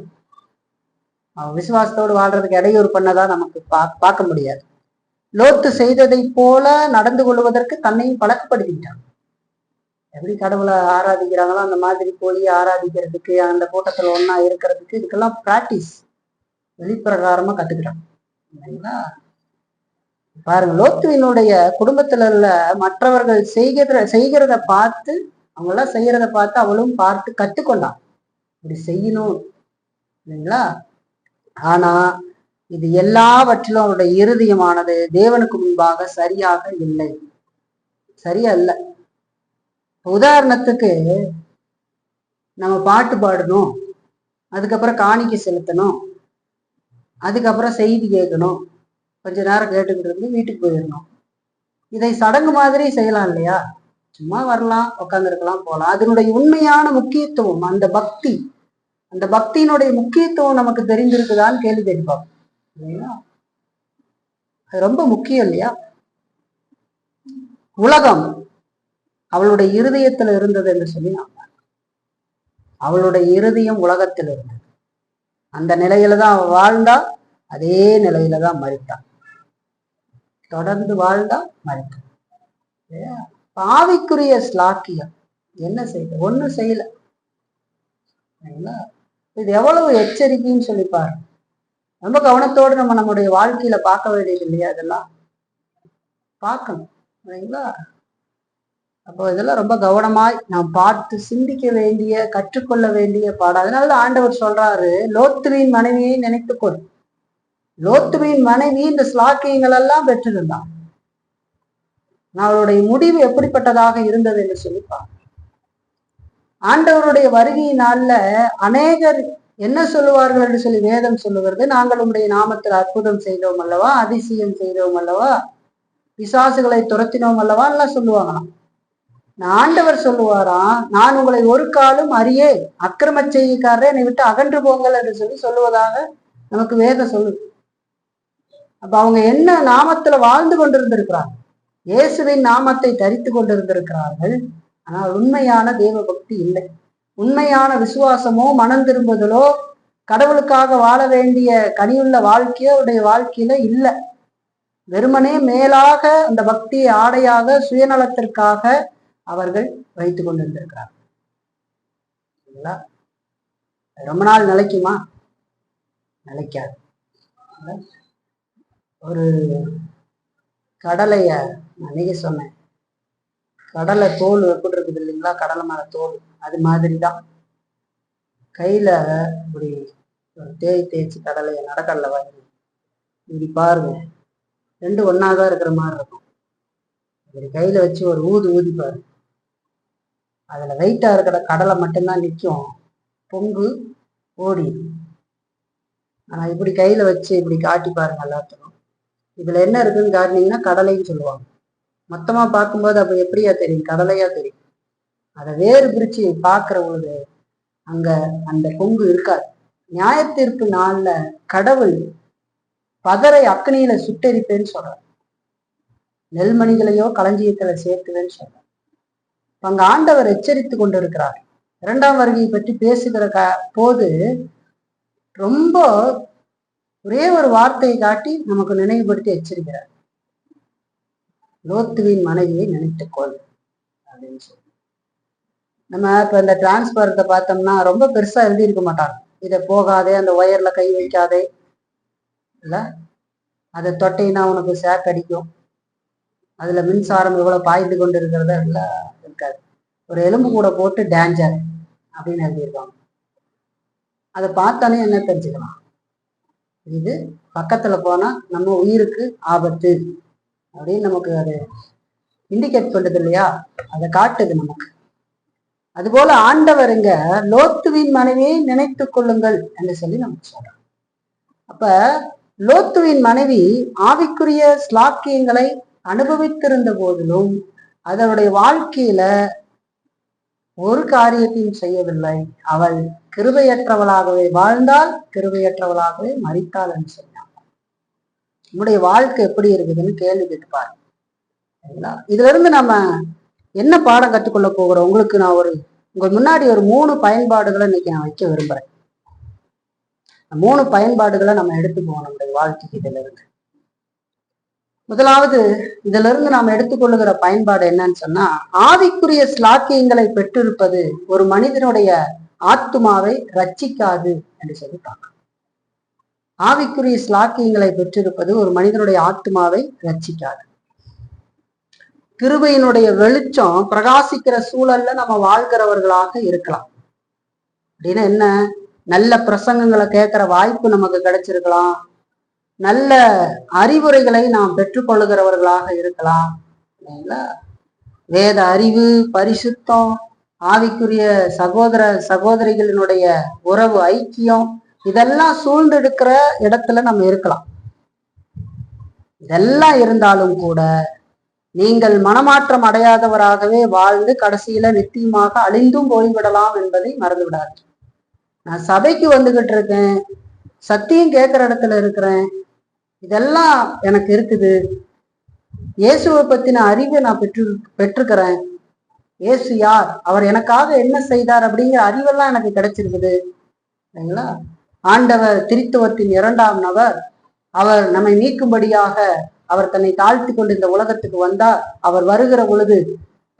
அவன் விசுவாசத்தோடு வாழ்றதுக்கு இடையூறு பண்ணதான் நமக்கு பார்க்க முடியாது. லோத்து செய்ததை போல நடந்து கொள்வதற்கு தன்னையும் பழக்கப்படுத்திட்டான். எப்படி கடவுளை ஆராதிக்கிறாங்களோ அந்த மாதிரி போய் ஆராதிக்கிறதுக்கு, அந்த கூட்டத்துல ஒன்னா இருக்கிறதுக்கு, இதுக்கெல்லாம் பிராக்டிஸ் வெளிப்பிரகாரமா கத்துக்கிட்டான். பாருங்க, லோத்துவினுடைய குடும்பத்துல உள்ள மற்றவர்கள் செய்கிறத பார்த்து, அவங்க எல்லாம் செய்யறத பார்த்து அவளும் பார்த்து கத்துக்கொண்டான், இப்படி செய்யணும் இல்லைங்களா? ஆனா இது எல்லாவற்றிலும் அவருடைய இருதயமானது தேவனுக்கு முன்பாக சரியாக இல்லை, சரியா இல்லை. உதாரணத்துக்கு, நம்ம பாட்டு பாடணும், அதுக்கப்புறம் காணிக்கை செலுத்தணும், அதுக்கப்புறம் செய்தி கேட்கணும், கொஞ்ச நேரம் கேட்டுக்கிட்டு இருந்து வீட்டுக்கு போயிடணும். இதை சடங்கு மாதிரி செய்யலாம் இல்லையா? சும்மா வரலாம், உட்காந்துருக்கலாம், போகலாம். அதனுடைய உண்மையான முக்கியத்துவம், அந்த பக்தி, அந்த பக்தியினுடைய முக்கியத்துவம் நமக்கு தெரிந்திருக்குதான்னு கேள்வி கேட்பாங்க இல்லையா? அது ரொம்ப முக்கியம் இல்லையா? உலகம் அவளுடைய இருதயத்துல இருந்தது என்று சொல்லி அவளுடைய இருதயம் உலகத்தில் இருந்தது. அந்த நிலையில தான் அவள் வாழ்ந்தா, அதே நிலையில தான் மரித்தான். தொடர்ந்து வாழ்ந்தா மரித்தான். ஆவிக்குரிய ஸ்லாக்கியம் என்ன செய்ய? ஒண்ணும் செய்யல. இது எவ்வளவு எச்சரிக்கைன்னு சொல்லி பாரு. ரொம்ப கவனத்தோடு நம்ம நம்முடைய வாழ்க்கையில பார்க்க வேண்டியது இல்லையா? அதெல்லாம் பார்க்கணும் சரிங்களா? அப்போ இதெல்லாம் ரொம்ப கவனமாய் நாம் பார்த்து சிந்திக்க வேண்டிய, கற்றுக்கொள்ள வேண்டிய பாடம். அதனாலதான் ஆண்டவர் சொல்றாரு, லோத்துவின் மனைவியை நினைத்துக்கொள். லோத்துவின் மனைவி இந்த ஸ்லாக்கியங்கள் எல்லாம் பெற்றிருந்தான். அவளுடைய முடிவு எப்படிப்பட்டதாக இருந்தது என்று சொல்லிப்பார். ஆண்டவருடைய வருகையினால அநேகர் என்ன சொல்லுவார்கள் என்று சொல்லி வேதம் சொல்லுகிறது, நாங்கள் உங்களுடைய நாமத்தில் அற்புதம் செய்தோம் அல்லவா, அதிசயம் செய்தோம் அல்லவா, பிசாசுகளை துரத்தினோம் அல்லவா எல்லாம் சொல்லுவாங்களாம். ஆண்டவர் சொல்லுவாராம், நான் உங்களை ஒரு காலம் அறியே, அக்கிரம செய்திக்காரரே என்னை விட்டு அகன்று போங்கள் என்று சொல்லி சொல்லுவதாக நமக்கு வேதம் சொல்லுது. அப்ப அவங்க என்ன நாமத்துல வாழ்ந்து கொண்டிருந்திருக்கிறாங்க, இயேசுவின் நாமத்தை தரித்து கொண்டிருந்திருக்கிறார்கள். ஆனால் உண்மையான தேவ பக்தி இல்லை. உண்மையான விசுவாசமோ மனம் திரும்புதலோ கடவுளுக்காக வாழ வேண்டிய கனியுள்ள வாழ்க்கையோ அவருடைய வாழ்க்கையில இல்லை. வெறுமனே மேலாக அந்த பக்தியை ஆடையாக சுயநலத்திற்காக அவர்கள் வைத்துக் கொண்டிருந்திருக்கிறார்கள். ரொம்ப நாள் நிலைக்குமா? நிலைக்காது. ஒரு கடலைய அன்னைக்கு சொன்னேன், கடலை தோல் எப்படி இருக்குது இல்லைங்களா, கடலை மேல தோல், அது மாதிரிதான் கையில இப்படி தேய்ச்சி கடலைய நடக்கடலை வாங்கி இப்படி பாருங்க, ரெண்டு ஒன்னாதான் இருக்கிற மாதிரி இருக்கும். இப்படி கையில வச்சு ஒரு ஊதி பாருங்க, அதுல வெயிட்டா இருக்கிற கடலை மட்டும்தான் நிற்கும், பொங்கு ஓடி. ஆனா இப்படி கையில வச்சு இப்படி காட்டி பாருங்க எல்லாத்துக்கும், இதுல என்ன இருக்குன்னு காட்டினீங்கன்னா கடலைன்னு சொல்லுவாங்க. மொத்தமா பார்க்கும்போது அப்ப எப்படியா தெரியும்? கடலையா தெரியும். அதை வேறு பிரிச்சு பார்க்கிற பொழுது அங்க அந்த பொங்கு இருக்காது. நியாயத்தீர்ப்பு நாள்ல கடவுள் பதரை அக்னியில சுட்டெரிப்பேன்னு சொல்றார், நெல்மணிகளையோ களஞ்சியத்துல சேர்த்துவேன்னு சொல்றார். அங்க ஆண்டவர் எச்சரித்து கொண்டிருக்கிறார். இரண்டாம் வருகையை பற்றி பேசுகிற போது ரொம்ப ஒரே ஒரு வார்த்தையை காட்டி நமக்கு நினைவுபடுத்தி எச்சரிக்கிறார், லோத்துவின் மனைவியை நினைத்துக்கொள் அப்படின்னு சொல்லி. நம்ம இப்ப இந்த டிரான்ஸ்பரத்தை பார்த்தோம்னா ரொம்ப பெருசா எழுதி இருக்க மாட்டாங்க, இதை போகாதே, அந்த ஒயர்ல கை வைக்காதே, இல்ல அதை தொட்டைனா உனக்கு சேக் அடிக்கும், அதுல மின்சாரம் எவ்வளவு பாய்ந்து கொண்டு இருக்கிறத எல்லாம் இருக்காது. ஒரு எலும்பு கூட போட்டு டேஞ்சர் அப்படின்னு எழுதியிருக்காங்க. அதை பார்த்தானே என்ன தெரிஞ்சுக்கலாம், இது பக்கத்துல போனா நம்ம உயிருக்கு ஆபத்து அப்படின்னு நமக்கு அது இண்டிகேட் பண்ணுது இல்லையா, அதை காட்டுது நமக்கு. அதுபோல ஆண்டவருங்க லோத்துவின் மனைவியை நினைத்து கொள்ளுங்கள் என்று சொல்லி நமக்கு சொல்றோம். அப்ப லோத்துவின் மனைவி ஆவிக்குரிய ஸ்லாக்கியங்களை அனுபவித்திருந்த போதிலும் அதனுடைய வாழ்க்கையில ஒரு காரியத்தையும் செய்யவில்லை. அவள் கிருபையற்றவளாகவே வாழ்ந்தால், கிருபையற்றவளாகவே மரித்தாள் என்று சொன்னாங்க. நம்முடைய வாழ்க்கை எப்படி இருக்குதுன்னு கேள்வி கேட்டுப்பாரு. இதுல இருந்து நம்ம என்ன பாடம் கற்றுக்கொள்ள போகிறோம்? உங்களுக்கு நான் உங்க முன்னாடி ஒரு 3 பயன்பாடுகளை இன்னைக்கு நான் வைக்க விரும்புறேன். 3 பயன்பாடுகளை நம்ம எடுத்துக்குவோம் நம்முடைய வாழ்க்கைக்கு. இதுல இருந்து முதலாவது, இதுல இருந்து நாம் எடுத்துக்கொள்ளுகிற பயன்பாடு என்னன்னு சொன்னா, ஆவிக்குரிய ஸ்லாக்கியங்களை பெற்றிருப்பது ஒரு மனிதனுடைய ஆத்துமாவை ரட்சிக்காது என்று சொல்லிட்டாங்க. ஆவிக்குரிய ஸ்லாக்கியங்களை பெற்றிருப்பது ஒரு மனிதனுடைய ஆத்துமாவை ரட்சிக்காது. கிருபையினுடைய வெளிச்சம் பிரகாசிக்கிற சூழல்ல நம்ம வாழ்கிறவர்களாக இருக்கலாம். அப்படின்னா என்ன? நல்ல பிரசங்கங்களை கேட்கிற வாய்ப்பு நமக்கு கிடைச்சிருக்கலாம், நல்ல அறிவுரைகளை நாம் பெற்றுக்கொள்ளுகிறவர்களாக இருக்கலாம். வேத அறிவு, பரிசுத்தம், ஆவிக்குரிய சகோதர சகோதரிகளினுடைய உறவு, ஐக்கியம், இதெல்லாம் சூழ்ந்தெடுக்கிற இடத்துல நம்ம இருக்கலாம். இதெல்லாம் இருந்தாலும் கூட நீங்கள் மனமாற்றம் அடையாதவராகவே வாழ்ந்து கடைசியில நித்தியமாக அழிந்தும் போய்விடலாம் என்பதை மறந்துவிடாது. நான் சபைக்கு வந்துகிட்டு இருக்கேன், சத்தியம் கேட்கிற இடத்துல இருக்கிறேன், இதெல்லாம் எனக்கு இருக்குது. இயேசுவை பத்தின அறிவை நான் பெற்றுக்கிறேன். இயேசு யார், அவர் எனக்காக என்ன செய்தார் அப்படிங்கிற அறிவெல்லாம் எனக்கு கிடைச்சிருக்குது. சரிங்களா? ஆண்டவர் திரித்துவத்தின் 2ஆம் நபர். அவர் நம்மை மீட்கும்படியாக அவர் தன்னை தாழ்த்தி கொண்டு இந்த உலகத்துக்கு வந்தார். அவர் வருகிற பொழுது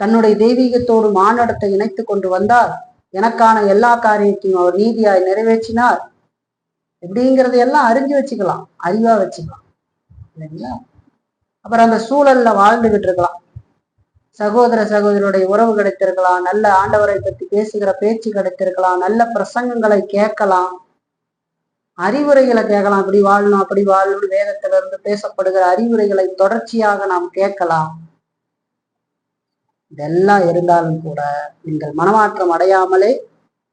தன்னுடைய தெய்வீகத்தோடு மானடத்தை இணைத்து கொண்டு வந்தார். எனக்கான எல்லா காரியத்தையும் அவர் நீதியாய் நிறைவேற்றினார். எப்படிங்கிறதையெல்லாம் அறிஞ்சு வச்சுக்கலாம், அறிவா வச்சுக்கலாம். இல்லைங்களா? அப்புறம் அந்த சூழல்ல வாழ்ந்துகிட்டு இருக்கலாம். சகோதர சகோதரியுடைய உறவு கிடைத்திருக்கலாம், நல்ல ஆண்டவரை பற்றி பேசுகிற பேச்சு கிடைத்திருக்கலாம், நல்ல பிரசங்கங்களை கேட்கலாம், அறிவுரைகளை கேட்கலாம். இப்படி வாழணும் அப்படி வாழணும், வேதத்திலிருந்து பேசப்படுகிற அறிவுரைகளை தொடர்ச்சியாக நாம் கேட்கலாம். இதெல்லாம் இருந்தாலும் கூட நீங்கள் மனமாற்றம் அடையாமலே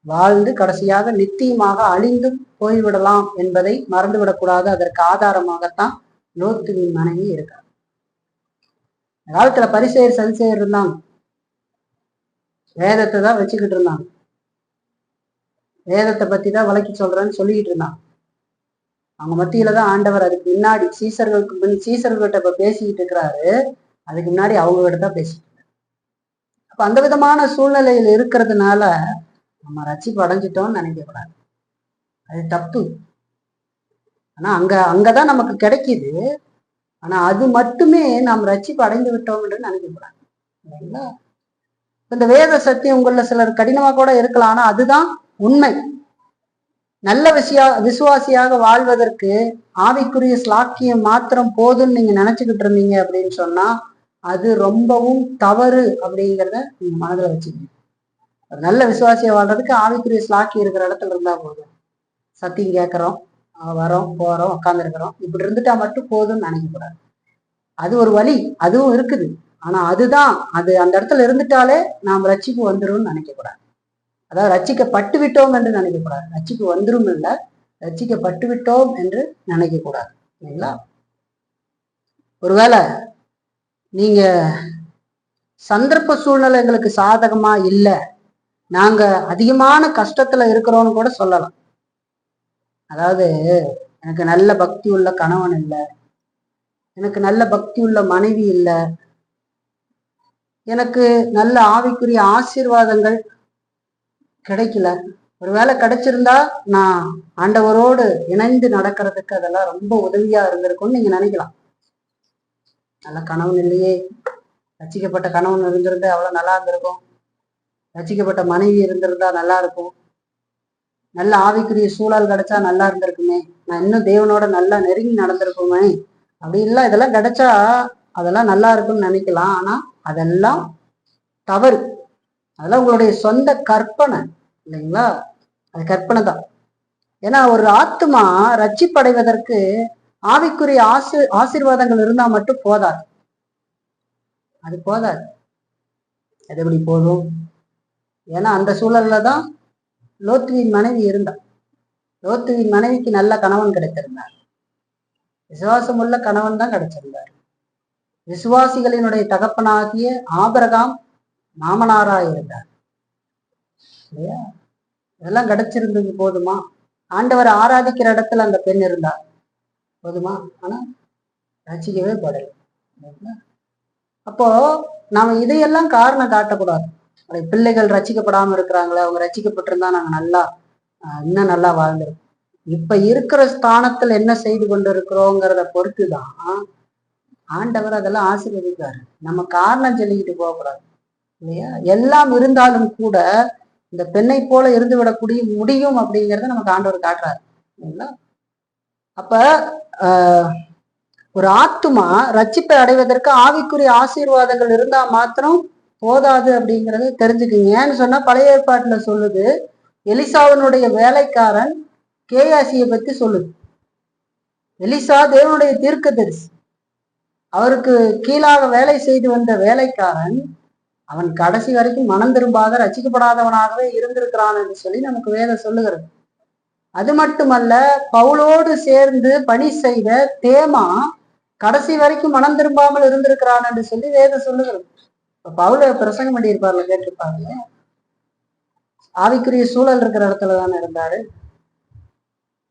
வாழ்ந்து கடைசியாக நித்தியமாக அழிந்து போய்விடலாம் என்பதை மறந்துவிடக்கூடாது. அதற்கு ஆதாரமாகத்தான் லோத்துவின் மனைவி இருக்கார். காலத்துல பரிசேயர் சதுசேயர் இருந்தாங்க, வேதத்தை தான் வச்சுக்கிட்டு இருந்தாங்க, வேதத்தை பத்தி தான் விளக்கி சொல்றேன்னு சொல்லிக்கிட்டு இருந்தாங்க. அவங்க மத்தியில தான் ஆண்டவர் அதுக்கு முன்னாடி சீசர்கள்கிட்ட இப்ப பேசிக்கிட்டு இருக்கிறாரு, அதுக்கு முன்னாடி அவங்க கிட்ட தான் பேசிட்டு இருக்காரு. அப்ப அந்த விதமான சூழ்நிலையில் இருக்கிறதுனால நம்ம ரட்சிப்பு அடைஞ்சிட்டோம்னு நினைக்கக்கூடாது, அது தப்பு. ஆனா அங்கதான் நமக்கு கிடைக்குது. ஆனா அது மட்டுமே நாம் ரட்சிப்பு அடைந்து விட்டோம் என்று நினைக்கக்கூடாது. இல்லைங்களா? இந்த வேத சத்தியம் உங்கள சிலர் கடினமா கூட இருக்கலாம், ஆனா அதுதான் உண்மை. நல்ல விசுவாசியாக வாழ்வதற்கு ஆவிக்குரிய ஸ்லாக்கியம் மாத்திரம் போதும்னு நீங்க நினைச்சுக்கிட்டு இருந்தீங்க அப்படின்னு சொன்னா அது ரொம்பவும் தவறு அப்படிங்கிறத நீங்க மனதில் வச்சுக்கணும். நல்ல விசுவாசியா வாழ்றதுக்கு ஆவிக்குரிய ஸ்லாக்கி இருக்கிற இடத்துல இருந்தா போதும். சத்தியம் கேட்கிறோம், வரோம் போறோம் உட்காந்துருக்கிறோம், இப்படி இருந்துட்டா மட்டும் போதும்னு நினைக்கக்கூடாது. அது ஒரு வழி, அதுவும் இருக்குது. ஆனா அதுதான், அது அந்த இடத்துல இருந்துட்டாலே நாம் ரட்சிப்பு வந்துரும்னு நினைக்கக்கூடாது. அதாவது ரட்சிக்கப்பட்டு விட்டோம் என்று நினைக்கக்கூடாது. ரட்சிப்பு வந்துரும் இல்லை, ரட்சிக்கப்பட்டு விட்டோம் என்று நினைக்கக்கூடாது. இல்லைங்களா? ஒருவேளை நீங்க சந்தர்ப்ப சூழ்நிலை எங்களுக்கு சாதகமா இல்லை, நாங்க அதிகமான கஷ்டத்துல இருக்கிறோம்னு கூட சொல்லலாம். அதாவது எனக்கு நல்ல பக்தி உள்ள கணவன் இல்லை, எனக்கு நல்ல பக்தி உள்ள மனைவி இல்லை, எனக்கு நல்ல ஆவிக்குரிய ஆசீர்வாதங்கள் கிடைக்கல. ஒருவேளை கிடைச்சிருந்தா நான் ஆண்டவரோடு இணைந்து நடக்கிறதுக்கு அதெல்லாம் ரொம்ப உதவியா இருந்திருக்கும்னு நீங்க நினைக்கலாம். நல்ல கணவன் இல்லையே, ரசிக்கப்பட்ட கணவன் இருந்திருந்தா அவ்வளவு நல்லா இருந்திருக்கும், ரசிக்கப்பட்ட மனைவி இருந்திருந்தா நல்லா இருக்கும், நல்ல ஆவிக்குரிய சூழல் கிடைச்சா நல்லா இருந்திருக்குமே, நான் இன்னும் தேவனோட நல்லா நெருங்கி நடந்திருக்குமே அப்படின்லாம், இதெல்லாம் கிடைச்சா அதெல்லாம் நல்லா இருக்கும்னு நினைக்கலாம். ஆனா அதெல்லாம் தவறு. அதெல்லாம் உங்களுடைய சொந்த கற்பனை. இல்லைங்களா? அது கற்பனை தான். ஏன்னா ஒரு ஆத்மா ரட்சிப்படைவதற்கு ஆவிக்குரிய ஆசீர்வாதங்கள் இருந்தா மட்டும் போதாது. அது போதாது. அது எப்படி போதும்? ஏன்னா அந்த சூழல்ல தான் லோத்துவின் மனைவி இருந்தார். லோத்துவின் மனைவிக்கு நல்ல கணவன் கிடைத்திருந்தார், விசுவாசம் உள்ள கணவன் தான் கிடைச்சிருந்தார். விசுவாசிகளினுடைய தகப்பனாகிய ஆபிரகாம் மாமனாரா இருந்தார். இல்லையா? இதெல்லாம் கிடைச்சிருந்தது போதுமா? ஆண்டவர் ஆராதிக்கிற இடத்துல அந்த பெண் இருந்தார், போதுமா? ஆனா ரசிக்கவே படல. அப்போ நாம இதையெல்லாம் காரணம் காட்டக்கூடாது. பிள்ளைகள் ரசிக்கப்படாம இருக்கிறாங்களே, அவங்க ரசிக்கப்பட்டிருந்தா நாங்க நல்லா இன்னும் நல்லா வாழ்ந்துருக்கோம். இப்ப இருக்கிற ஸ்தானத்துல என்ன செய்து கொண்டு இருக்கிறோங்கிறத பொறுத்துதான் ஆண்டவர் அதெல்லாம் ஆசீர்வதிப்பாரு. நம்ம காரணம் சொல்லிக்கிட்டு போகக்கூடாது. இல்லையா? எல்லாம் இருந்தாலும் கூட இந்த பெண்ணை போல இருந்து விடக்கூடிய முடியும் அப்படிங்கிறத நமக்கு ஆண்டவர் காட்டுறாரு. இல்லைங்களா? அப்ப ஒரு ஆத்துமா ரட்சிப்பை அடைவதற்கு ஆவிக்குரிய ஆசீர்வாதங்கள் இருந்தா மாத்திரம் போதாது அப்படிங்கறத தெரிஞ்சுக்குங்க. ஏன்னு சொன்னா பழைய ஏற்பாட்டுல சொல்லுது, எலிசாவினுடைய வேலைக்காரன் கேயாசியை பத்தி சொல்லுது. எலிசா தேவனுடைய தீர்க்கதரிசி, அவருக்கு கீழாக வேலை செய்து வந்த வேலைக்காரன் அவன் கடைசி வரைக்கும் மனம் திரும்பாத ரசிக்கப்படாதவனாகவே இருந்திருக்கிறான் என்று சொல்லி நமக்கு வேதம் சொல்லுகிறது. அது மட்டுமல்ல, பவுலோடு சேர்ந்து பணி செய்த தேமா கடைசி வரைக்கும் மனம் திரும்பாமல் இருந்திருக்கிறான் என்று சொல்லி வேதம் சொல்லுகிறது. பவுல பிரசங்கம் பண்ணியிருப்பார்ல, கேட்டிருப்பாங்க. ஆவிக்குரிய சூழல் இருக்கிற இடத்துல தானே இருந்தாரு.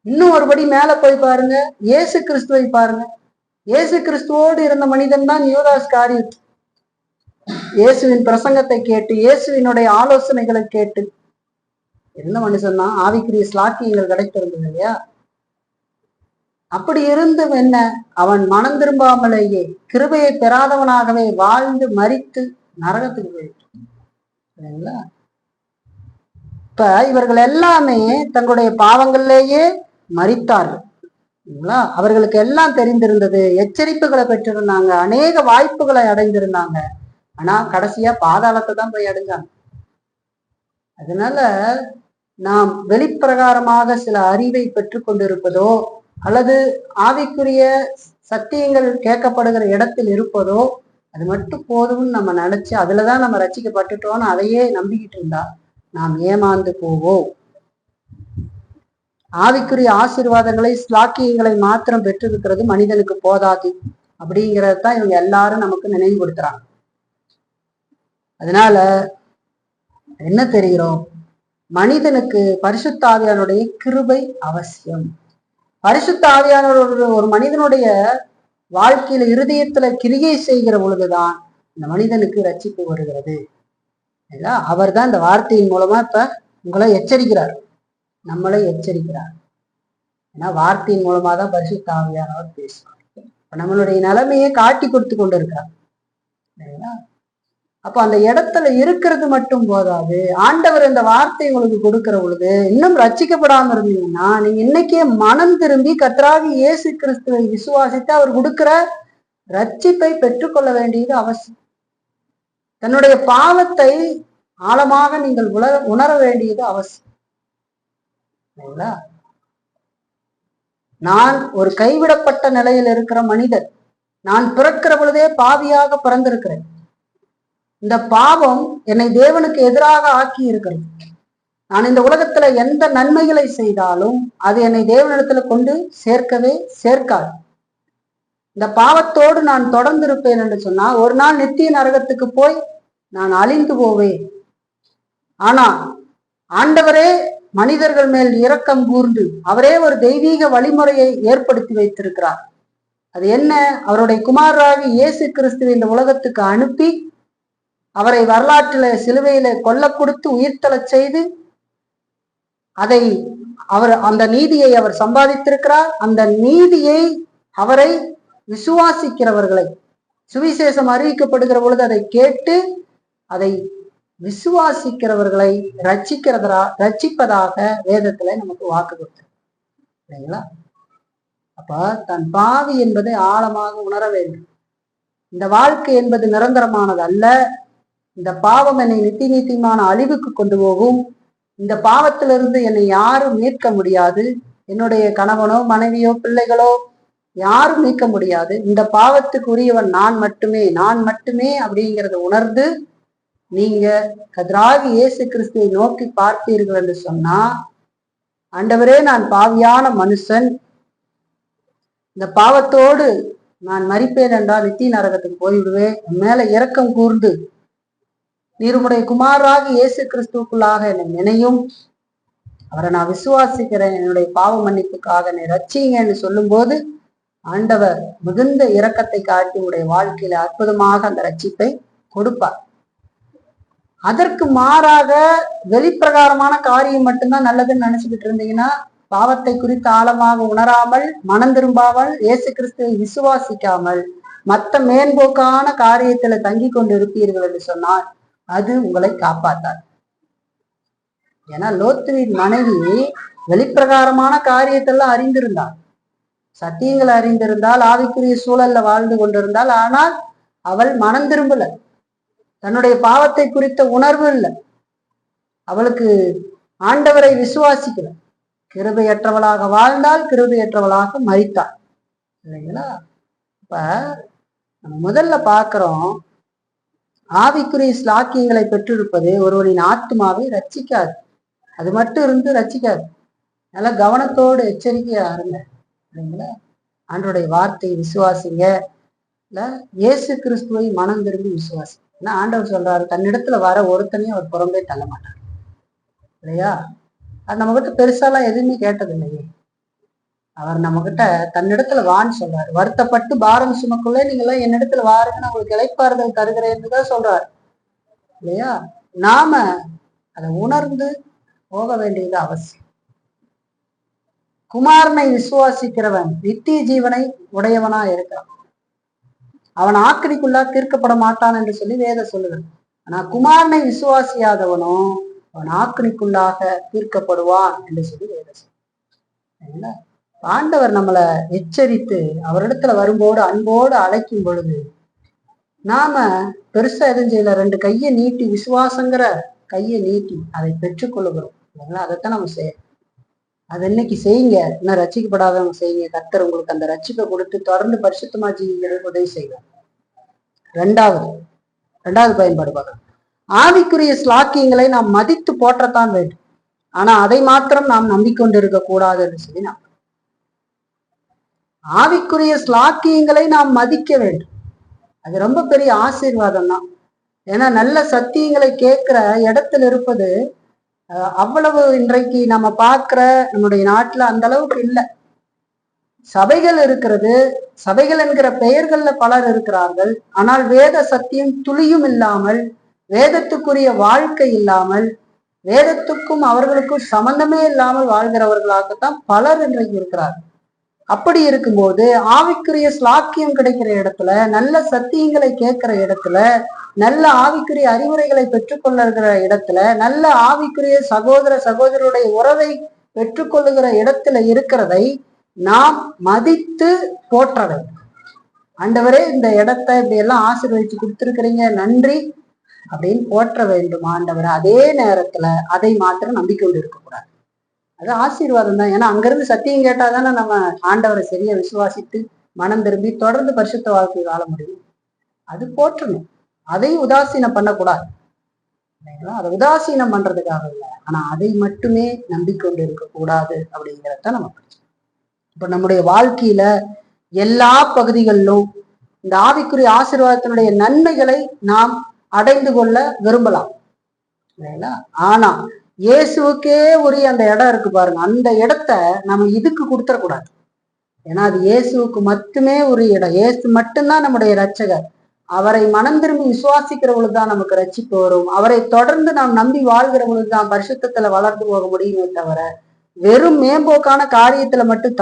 இன்னும் ஒருபடி மேல போய் பாருங்க, இயேசு கிறிஸ்துவை பாருங்க. இயேசு கிறிஸ்துவோடு இருந்த மனிதன் தான் யூதாஸ் காரியத். இயேசுவின் பிரசங்கத்தை கேட்டு, இயேசுவினுடைய ஆலோசனைகளை கேட்டு இருந்த மனுஷன் தான். ஆவிக்குரிய ஸ்லாக்கியங்கள் கிடைத்திருந்தது இல்லையா? அப்படி இருந்தும் என்ன, அவன் மனம் திரும்பாமலேயே கிருபையை பெறாதவனாகவே வாழ்ந்து மரித்து நரகத்துக்கு போயிட்டு. இப்ப இவர்கள் எல்லாமே தங்களுடைய பாவங்களிலேயே மரித்தார்கள். அவர்களுக்கு எல்லாம் தெரிந்திருந்தது, எச்சரிப்புகளை பெற்றிருந்தாங்க, அநேக வாய்ப்புகளை அடைந்திருந்தாங்க. ஆனா கடைசியா பாதாளத்தை தான் போய் அடைஞ்சாங்க. அதனால நாம் வெளிப்பிரகாரமாக சில அறிவை பெற்று கொண்டிருப்பதோ அல்லது ஆவிக்குரிய சத்தியங்கள் கேட்கப்படுகிற இடத்தில் இருப்பதோ அது மட்டும் போதும்னு நம்ம நினைச்சு அதுலதான் நம்ம ரட்சிக்கப்பட்டுட்டோம்னு அதையே நம்பிக்கிட்டு இருந்தா நாம் ஏமாந்து போவோம். ஆவிக்குரிய ஆசீர்வாதங்களை ஸ்லாக்கியங்களை மாத்திரம் பெற்றிருக்கிறது மனிதனுக்கு போதாது அப்படிங்கிறது தான் இவங்க எல்லாரும் நமக்கு நினைவுபடுத்துறாங்க. அதனால என்ன தெரிகிறோம், மனிதனுக்கு பரிசுத்த ஆவியானுடைய கிருபை அவசியம். பரிசுத்த ஆவியானவர் ஒரு மனிதனுடைய வாழ்க்கையில இருதயத்துல கிரியை செய்கிற பொழுதுதான் இந்த மனிதனுக்கு ரட்சிப்பு வருகிறது. அவர் தான் இந்த வார்த்தையின் மூலமா இப்ப உங்களை எச்சரிக்கிறார், நம்மளை எச்சரிக்கிறார். ஏன்னா வார்த்தையின் மூலமா தான் பரிசுத்த ஆவியானவர் பேசுவார். இப்ப நம்மளுடைய நிலைமையை காட்டி கொடுத்து கொண்டு இருக்கார். அப்ப அந்த இடத்துல இருக்கிறது மட்டும் போதாது, ஆண்டவர் இந்த வார்த்தை உங்களுக்கு கொடுக்கிற பொழுது இன்னும் ரட்சிக்கப்படாம இருந்தீங்கன்னா நீங்க இன்னைக்கே மனம் திரும்பி கர்த்தராகிய இயேசு கிறிஸ்துவை விசுவாசித்து அவர் கொடுக்கிற ரட்சிப்பை பெற்றுக்கொள்ள வேண்டியது அவசியம். தன்னுடைய பாவத்தை ஆழமாக நீங்கள் உணர வேண்டியது அவசியம். நான் ஒரு கைவிடப்பட்ட நிலையில் இருக்கிற மனிதன், நான் பிறக்கிற பொழுதே பாவியாக பிறந்திருக்கிறேன். இந்த பாவம் என்னை தேவனுக்கு எதிராக ஆக்கி இருக்கிறது. நான் இந்த உலகத்துல எந்த நன்மைகளை செய்தாலும் அது என்னை தேவனிடத்துல கொண்டு சேர்க்கவே சேர்க்காது. இந்த பாவத்தோடு நான் தொடர்ந்து இருப்பேன் என்று சொன்னா ஒரு நாள் நித்திய நரகத்துக்கு போய் நான் அழிந்து போவேன். ஆனா ஆண்டவரே மனிதர்கள் மேல் இரக்கம் கூர்ந்து அவரே ஒரு தெய்வீக வழிமுறையை ஏற்படுத்தி வைத்திருக்கிறார். அது என்ன? அவருடைய குமாரராகி இயேசு கிறிஸ்துவை இந்த உலகத்துக்கு அனுப்பி அவரை வரலாற்றில சிலுவையில கொல்ல கொடுத்து உயிர்த்தெழச் செய்து அதை அந்த நீதியை அவர் சம்பாதித்திருக்கிறார். அந்த நீதியை அவரை விசுவாசிக்கிறவர்களை, சுவிசேஷம் அறிவிக்கப்படுகிற பொழுது அதை கேட்டு அதை விசுவாசிக்கிறவர்களை ரட்சிப்பதாக வேதத்துல நமக்கு வாக்கு கொடுத்தார் இல்லைங்களா? அப்ப தன் பாவி என்பதை ஆழமாக உணர வேண்டும். இந்த வாழ்க்கை என்பது நிரந்தரமானது அல்ல. இந்த பாவம் என்னை நித்தியமான அழிவுக்கு கொண்டு போகும். இந்த பாவத்திலிருந்து என்னை யாரும் மீட்க முடியாது. என்னுடைய கணவனோ மனைவியோ பிள்ளைகளோ யாரும் மீட்க முடியாது. இந்த பாவத்துக்கு உரியவன் நான் மட்டுமே அப்படிங்கிறத உணர்ந்து நீங்க கர்த்தராகிய இயேசு கிறிஸ்துவை நோக்கி பார்ப்பீர்கள் என்று சொன்னா, ஆண்டவரே நான் பாவியான மனுஷன், இந்த பாவத்தோடு நான் மரிப்பேன் என்றால் நித்திய நரகத்துக்கு போய்விடுவேன். என் மேல இரக்கம் கூர்ந்து நீர் உம்முடைய குமாரராகிய இயேசு கிறிஸ்துவுக்குள்ளாக என்னை நினையும், அவரை நான் விசுவாசிக்கிறேன், என்னுடைய பாவ மன்னிப்புக்காக என்னை ரட்சிங்கன்னு சொல்லும் போது ஆண்டவர் மிகுந்த இரக்கத்தை காட்டி உடைய வாழ்க்கையில அற்புதமாக அந்த ரட்சிப்பை கொடுப்பார். அதற்கு மாறாக வெளிப்பிரகாரமான காரியம் மட்டும்தான் நல்லதுன்னு நினைச்சுக்கிட்டு இருந்தீங்கன்னா, பாவத்தை குறித்து ஆழமாக உணராமல், மனம் திரும்பாமல், இயேசு கிறிஸ்துவை விசுவாசிக்காமல் மற்ற மேம்போக்கான காரியத்துல தங்கி கொண்டு இருப்பீர்கள் என்று சொன்னால் அது உங்களை காப்பாத்தாது. ஏன்னா லோத்துவின் மனைவி வெளிப்பிரகாரமான காரியத்தெல்லாம் அறிந்திருந்தாள், சத்தியங்களை அறிந்திருந்தால், ஆவிக்குரிய சூழல்ல வாழ்ந்து கொண்டிருந்தாள். ஆனால் அவள் மனம் திரும்பல, தன்னுடைய பாவத்தை குறித்த உணர்வு இல்லை, அவளுக்கு ஆண்டவரை விசுவாசிக்கல. கிருபையற்றவளாக வாழ்ந்தால், கிருபையற்றவளாக மரித்தாள் இல்லைங்களா? இப்ப நம்ம முதல்ல பாக்குறோம், ஆவிக்குரிய ஸ்லாக்கியங்களை பெற்றிருப்பது ஒருவரின் ஆத்மாவை ரட்சிக்காது. அது மட்டும் இருந்து ரட்சிக்காது. நல்ல கவனத்தோடு எச்சரிக்கையா இருங்க இல்லைங்களா? ஆண்டவருடைய வார்த்தையை விசுவாசிங்க, இல்ல இயேசு கிறிஸ்துவை மனம் திரும்பி விசுவாசி. ஏன்னா ஆண்டவர் சொல்றாரு, தன்னிடத்துல வர ஒருத்தனையும் அவர் புறம்பே தள்ள மாட்டார். இல்லையா? அது நம்ம கிட்ட பெருசாலாம் எதுவுமே கேட்டது இல்லையே. அவர் நம்ம கிட்ட தன்னிடத்துல வான்னு சொல்றாரு. வருத்தப்பட்டு பாரம் சுமக்குள்ளே நீங்களாம் என்னிடத்துல வாருங்க, நான் உங்களுக்கு இளைப்பாறுதல் தருகிறேன்னு தான் சொல்றாரு இல்லையா? நாம அதை உணர்ந்து போக வேண்டியது அவசியம். குமாரனை விசுவாசிக்கிறவன் நித்திய ஜீவனை உடையவனா இருக்கிறான். அவன் ஆக்கினிக்குள்ளா தீர்க்கப்பட மாட்டான் என்று சொல்லி வேதம் சொல்லுகிறது. ஆனா குமாரனை விசுவாசியாதவனும் அவன் ஆக்கினிக்குள்ளாக தீர்க்கப்படுவான் என்று சொல்லி வேதம் சொல்லுங்க. ஆண்டவர் நம்மளை எச்சரித்து அவரிடத்துல வரும்போது அன்போடு அழைக்கும் பொழுது நாம பெருசா எதுவும் செய்யல, 2 கையை நீட்டி விசுவாசங்கிற கையை நீட்டி அதை பெற்றுக்கொள்ளுகிறோம் இல்லைங்களா? அதைத்தான் நம்ம செய்யறோம். அது இன்னைக்கு செய்யுங்க. இன்னும் ரட்சிக்கப்படாதவங்க செய்யுங்க. கர்த்தர் உங்களுக்கு அந்த ரட்சிப்பை கொடுத்து தொடர்ந்து பரிசுத்தமா ஜீவிங்களுக்கு உதவி செய்வார். ரெண்டாவது பயன்பாடு பார்க்கலாம். ஆவிக்குரிய ஸ்லாக்கியங்களை நாம் மதித்து போற்றத்தான் வேண்டும். ஆனா அதை மாத்திரம் நாம் நம்பிக்கொண்டு இருக்க கூடாது என்று சொல்லி நாம் ஆவிக்குரிய ஸ்லாக்கியங்களை நாம் மதிக்க வேண்டும். அது ரொம்ப பெரிய ஆசீர்வாதம் தான். ஏன்னா நல்ல சத்தியங்களை கேட்கிற இடத்துல இருப்பது அவ்வளவு இன்றைக்கு நம்ம பார்க்கிற நம்முடைய நாட்டுல அந்த அளவுக்கு இல்லை. சபைகள் இருக்கிறது, சபைகள் என்கிற பெயர்கள்ல பலர் இருக்கிறார்கள். ஆனால் வேத சத்தியம் துளியும் இல்லாமல், வேதத்துக்குரிய வாழ்க்கை இல்லாமல், வேதத்துக்கும் அவர்களுக்கும் சம்பந்தமே இல்லாமல் வாழ்கிறவர்களாகத்தான் பலர் இன்றைக்கு இருக்கிறார்கள். அப்படி இருக்கும்போது ஆவிக்குரிய ஸ்லாக்கியம் கிடைக்கிற இடத்துல, நல்ல சத்தியங்களை கேட்கிற இடத்துல, நல்ல ஆவிக்குரிய அறிவுரைகளை பெற்றுக்கொள்ளுகிற இடத்துல, நல்ல ஆவிக்குரிய சகோதரருடைய உறவை பெற்றுக்கொள்ளுகிற இடத்துல இருக்கிறதை நாம் மதித்து போற்ற வேண்டும். ஆண்டவரே இந்த இடத்தை இப்படி எல்லாம் ஆசீர்வதிச்சு கொடுத்துருக்கிறீங்க, நன்றி அப்படின்னு போற்ற வேண்டும் ஆண்டவர். அதே நேரத்துல அதை மாத்திரம் நம்பிக்கொண்டு இருக்கக்கூடாது. அது ஆசீர்வாதம் தான். ஏன்னா அங்கிருந்து சத்தியம் கேட்டாதானே நம்ம ஆண்டவரை சரியா விசுவாசித்து மனம் திரும்பி தொடர்ந்து பரிசுத்த வாழ்க்கை வாழ முடியும். அது போற்றணும். அதையும் உதாசீனம் பண்ணக்கூடாது. அதை உதாசீனம் பண்றதுக்காக இல்லை, ஆனா அதை மட்டுமே நம்பிக்கொண்டு இருக்கக்கூடாது அப்படிங்கிறத நம்ம படிச்சோம். இப்ப நம்முடைய வாழ்க்கையில எல்லா பகுதிகளிலும் இந்த ஆவிக்குரிய ஆசீர்வாதத்தினுடைய நன்மைகளை நாம் அடைந்து கொள்ள விரும்பலாம் இல்லைங்களா? ஆனா இயேசுக்கே உரிய அந்த இடம் இருக்கு பாருங்க, அந்த இடத்த நம்ம இதுக்கு கொடுத்துடக்கூடாது. ஏன்னா அது இயேசுக்கு மட்டுமே உரிய இடம். இயேசு மட்டும்தான் நம்முடைய இரட்சகர். அவரை மனம் திரும்பி விசுவாசிக்கிறவங்களுக்கு நமக்கு ரட்சிப்பு வரும். அவரை தொடர்ந்து நாம் நம்பி வாழ்கிறவங்களுக்கு தான் பரிசுத்தத்துல வளர்ந்து போக முடியுமே தவிர வெறும் மேம்போக்கான காரியத்துல மட்டும்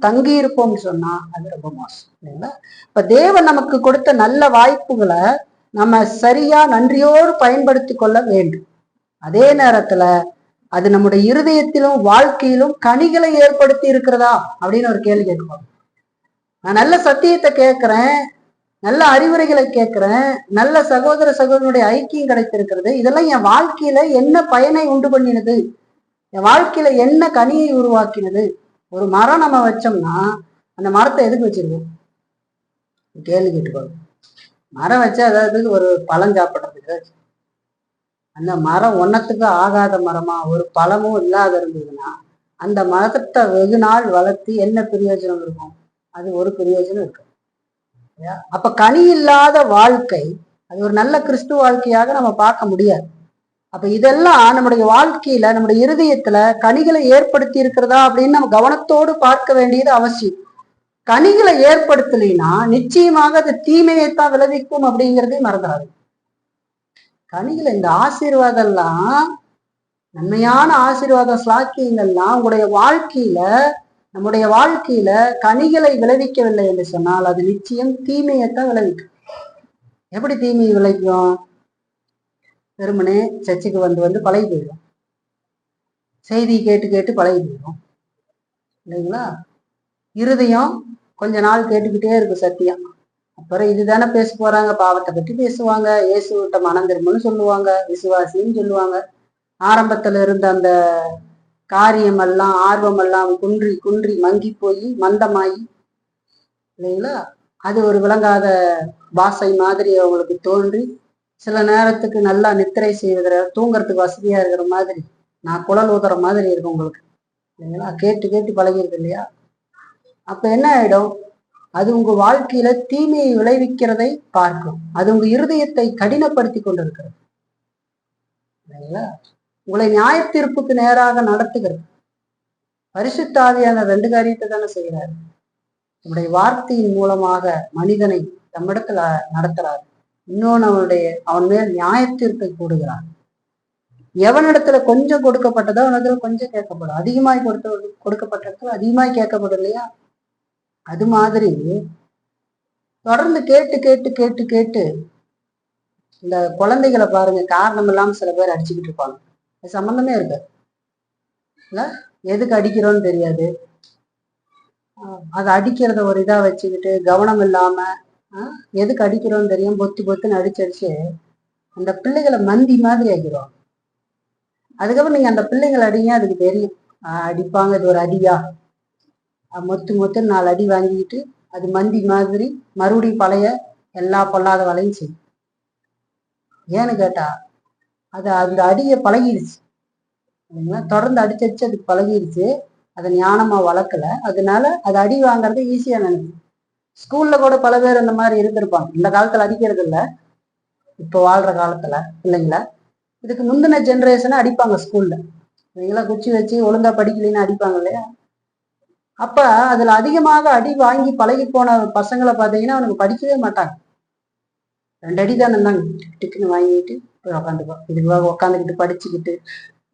தங்கி இருப்போம்னு சொன்னா அது ரொம்ப மோசம் இல்லைங்களா? இப்ப தேவன் நமக்கு கொடுத்த நல்ல வாய்ப்புகளை நம்ம சரியா நன்றியோடு பயன்படுத்தி கொள்ள வேண்டும். அதே நேரத்துல அது நம்முடைய இருதயத்திலும் வாழ்க்கையிலும் கனிகளை ஏற்படுத்தி இருக்கிறதா அப்படின்னு ஒரு கேள்வி கேட்கணும். நான் நல்ல சத்தியத்தை கேட்கிறேன், நல்ல அறிவுரைகளை கேட்கிறேன், நல்ல சகோதரனுடைய ஐக்கியம் கிடைத்திருக்கிறது. இதெல்லாம் என் வாழ்க்கையில என்ன பயனை உண்டு பண்ணினது, என் வாழ்க்கையில என்ன கனியை உருவாக்கினது? ஒரு மரம் நம்ம வச்சோம்னா அந்த மரத்தை எதுக்கு வச்சிருக்கோம்? கேள்வி கேட்டுக்கோங்க. மரம் வச்சா அதாவது ஒரு பழம் சாப்பிட்றதுக்கு. அந்த மரம் ஒன்னத்துக்கு ஆகாத மரமா ஒரு பழமும் இல்லாத இருந்ததுன்னா அந்த மரத்தை வெகு நாள் வளர்த்து என்ன பிரயோஜனம் இருக்கும்? அது ஒரு பிரயோஜனம் இருக்கு. அப்ப கனி இல்லாத வாழ்க்கை அது ஒரு நல்ல கிறிஸ்துவ வாழ்க்கையாக நம்ம பார்க்க முடியாது. அப்ப இதெல்லாம் நம்முடைய வாழ்க்கையில நம்முடைய இருதயத்துல கனிகளை ஏற்படுத்தி இருக்கிறதா அப்படின்னு நம்ம கவனத்தோடு பார்க்க வேண்டியது அவசியம். கனிகளை ஏற்படுத்தலைன்னா நிச்சயமாக அது தீமையைத்தான் விளைவிக்கும் அப்படிங்கிறதே மறந்துடாது. கனிகளை இந்த ஆசீர்வாதம் எல்லாம், நன்மையான ஆசீர்வாத ஸ்லாக்கியங்கள்லாம் உங்களுடைய வாழ்க்கையில நம்முடைய வாழ்க்கையில கனிகளை விளைவிக்கவில்லை என்று சொன்னால் அது நிச்சயம் தீமையைத்தான் விளைவிக்கும். எப்படி தீமை விளைவிக்கும்? வெறுமனே சர்ச்சுக்கு வந்து பழகி போயிடும், செய்தி கேட்டு கேட்டு பழகி போயிடும் இல்லைங்களா? இருதயம் கொஞ்ச நாள் கேட்டுக்கிட்டே இருக்கும் சத்தியம். அப்புறம் இதுதானே பேச போறாங்க, பாவத்தை பற்றி பேசுவாங்க, இயேசுகிட்ட மனம் திரும்புன்னு சொல்லுவாங்க, விசுவாசின்னு சொல்லுவாங்க. ஆரம்பத்துல இருந்த அந்த காரியம் எல்லாம் ஆர்வம் எல்லாம் குன்றி குன்றி மங்கி போய் மந்தமாயி இல்லைங்களா? அது ஒரு விளங்காத பாசை மாதிரி அவங்களுக்கு தோன்றி சில நேரத்துக்கு நல்லா நித்திரை செய்வதில் தூங்குறதுக்கு வசதியா இருக்கிற மாதிரி நான் குழல் ஊதுற மாதிரி இருக்கும் உங்களுக்கு இல்லைங்களா? கேட்டு கேட்டு பழகிருக்கு இல்லையா? அப்ப என்ன ஆயிடும்? அது உங்க வாழ்க்கையில தீமையை விளைவிக்கிறதை பார்க்கும். அது உங்க இருதயத்தை கடினப்படுத்தி கொண்டிருக்கிறது இல்லைங்களா? உங்களை நியாய தீர்ப்புக்கு நேராக நடத்துகிறது. பரிசுத்த ஆவியான 2 காரியத்தை தானே செய்கிறார். நம்முடைய வார்த்தையின் மூலமாக மனிதனை நம்மிடத்துல நடத்துறார். இன்னொன்னு அவன் மேல் நியாய தீர்ப்பை போடுகிறார். எவனிடத்துல கொஞ்சம் கொடுக்கப்பட்டதோ அவனிடத்துல கொஞ்சம் கேட்கப்படும். அதிகமாய் கொடுக்கப்பட்ட அதிகமாய் கேட்கப்படும் இல்லையா? அது மாதிரி தொடர்ந்து கேட்டு கேட்டு கேட்டு கேட்டு இந்த குழந்தைகளை பாருங்க, காரணம் இல்லாம சில பேர் அடிச்சுக்கிட்டு இருப்பாங்க. சம்பந்தமே இருக்கு இல்ல, எதுக்கு அடிக்கிறோன்னு தெரியாது. அதை அடிக்கிறத ஒரு இதா வச்சுக்கிட்டு கவனம் இல்லாம எதுக்கு அடிக்கிறோன்னு தெரியும், பொத்து பொத்துன்னு அடிச்சடிச்சு அந்த பிள்ளைகளை மந்தி மாதிரி ஆக்கிடுவாங்க. அதுக்கப்புறம் நீங்க அந்த பிள்ளைங்களை அடிங்க, அதுக்கு தெரியும் அடிப்பாங்க, இது ஒரு அடியா, மொத்து மொத்துன்னு 4 அடி வாங்கிக்கிட்டு அது மந்தி மாதிரி மறுபடியும் பழைய எல்லா பொல்லாத வேலையும் செய்யும். ஏன்னு கேட்டா அது அந்த அடியை பழகிடுச்சு. தொடர்ந்து அடிச்சடிச்சு அதுக்கு பழகிடுச்சு. அதை ஞானமா வளர்க்கல, அதனால அது அடி வாங்குறது ஈஸியா நினைச்சு. ஸ்கூல்ல கூட பல பேர் இந்த மாதிரி இருந்திருப்பாங்க. இந்த காலத்துல அடிக்கிறது இல்லை, இப்போ வாழ்ற காலத்துல இல்லைங்களா. இதுக்கு முந்தின ஜென்ரேஷனை அடிப்பாங்க ஸ்கூல்ல. இவங்களாம் குச்சி வச்சு ஒழுங்கா படிக்கலைன்னு அடிப்பாங்க இல்லையா. அப்ப அதுல அதிகமாக அடி வாங்கி பழகி போன பசங்களை பார்த்தீங்கன்னா அவனுக்கு படிக்கவே மாட்டாங்க. 2 அடி தானே இருந்தாங்க, டிக்குன்னு வாங்கிட்டு போய் உக்காந்துக்குவான். இதுக்காக உட்காந்துக்கிட்டு படிச்சுக்கிட்டு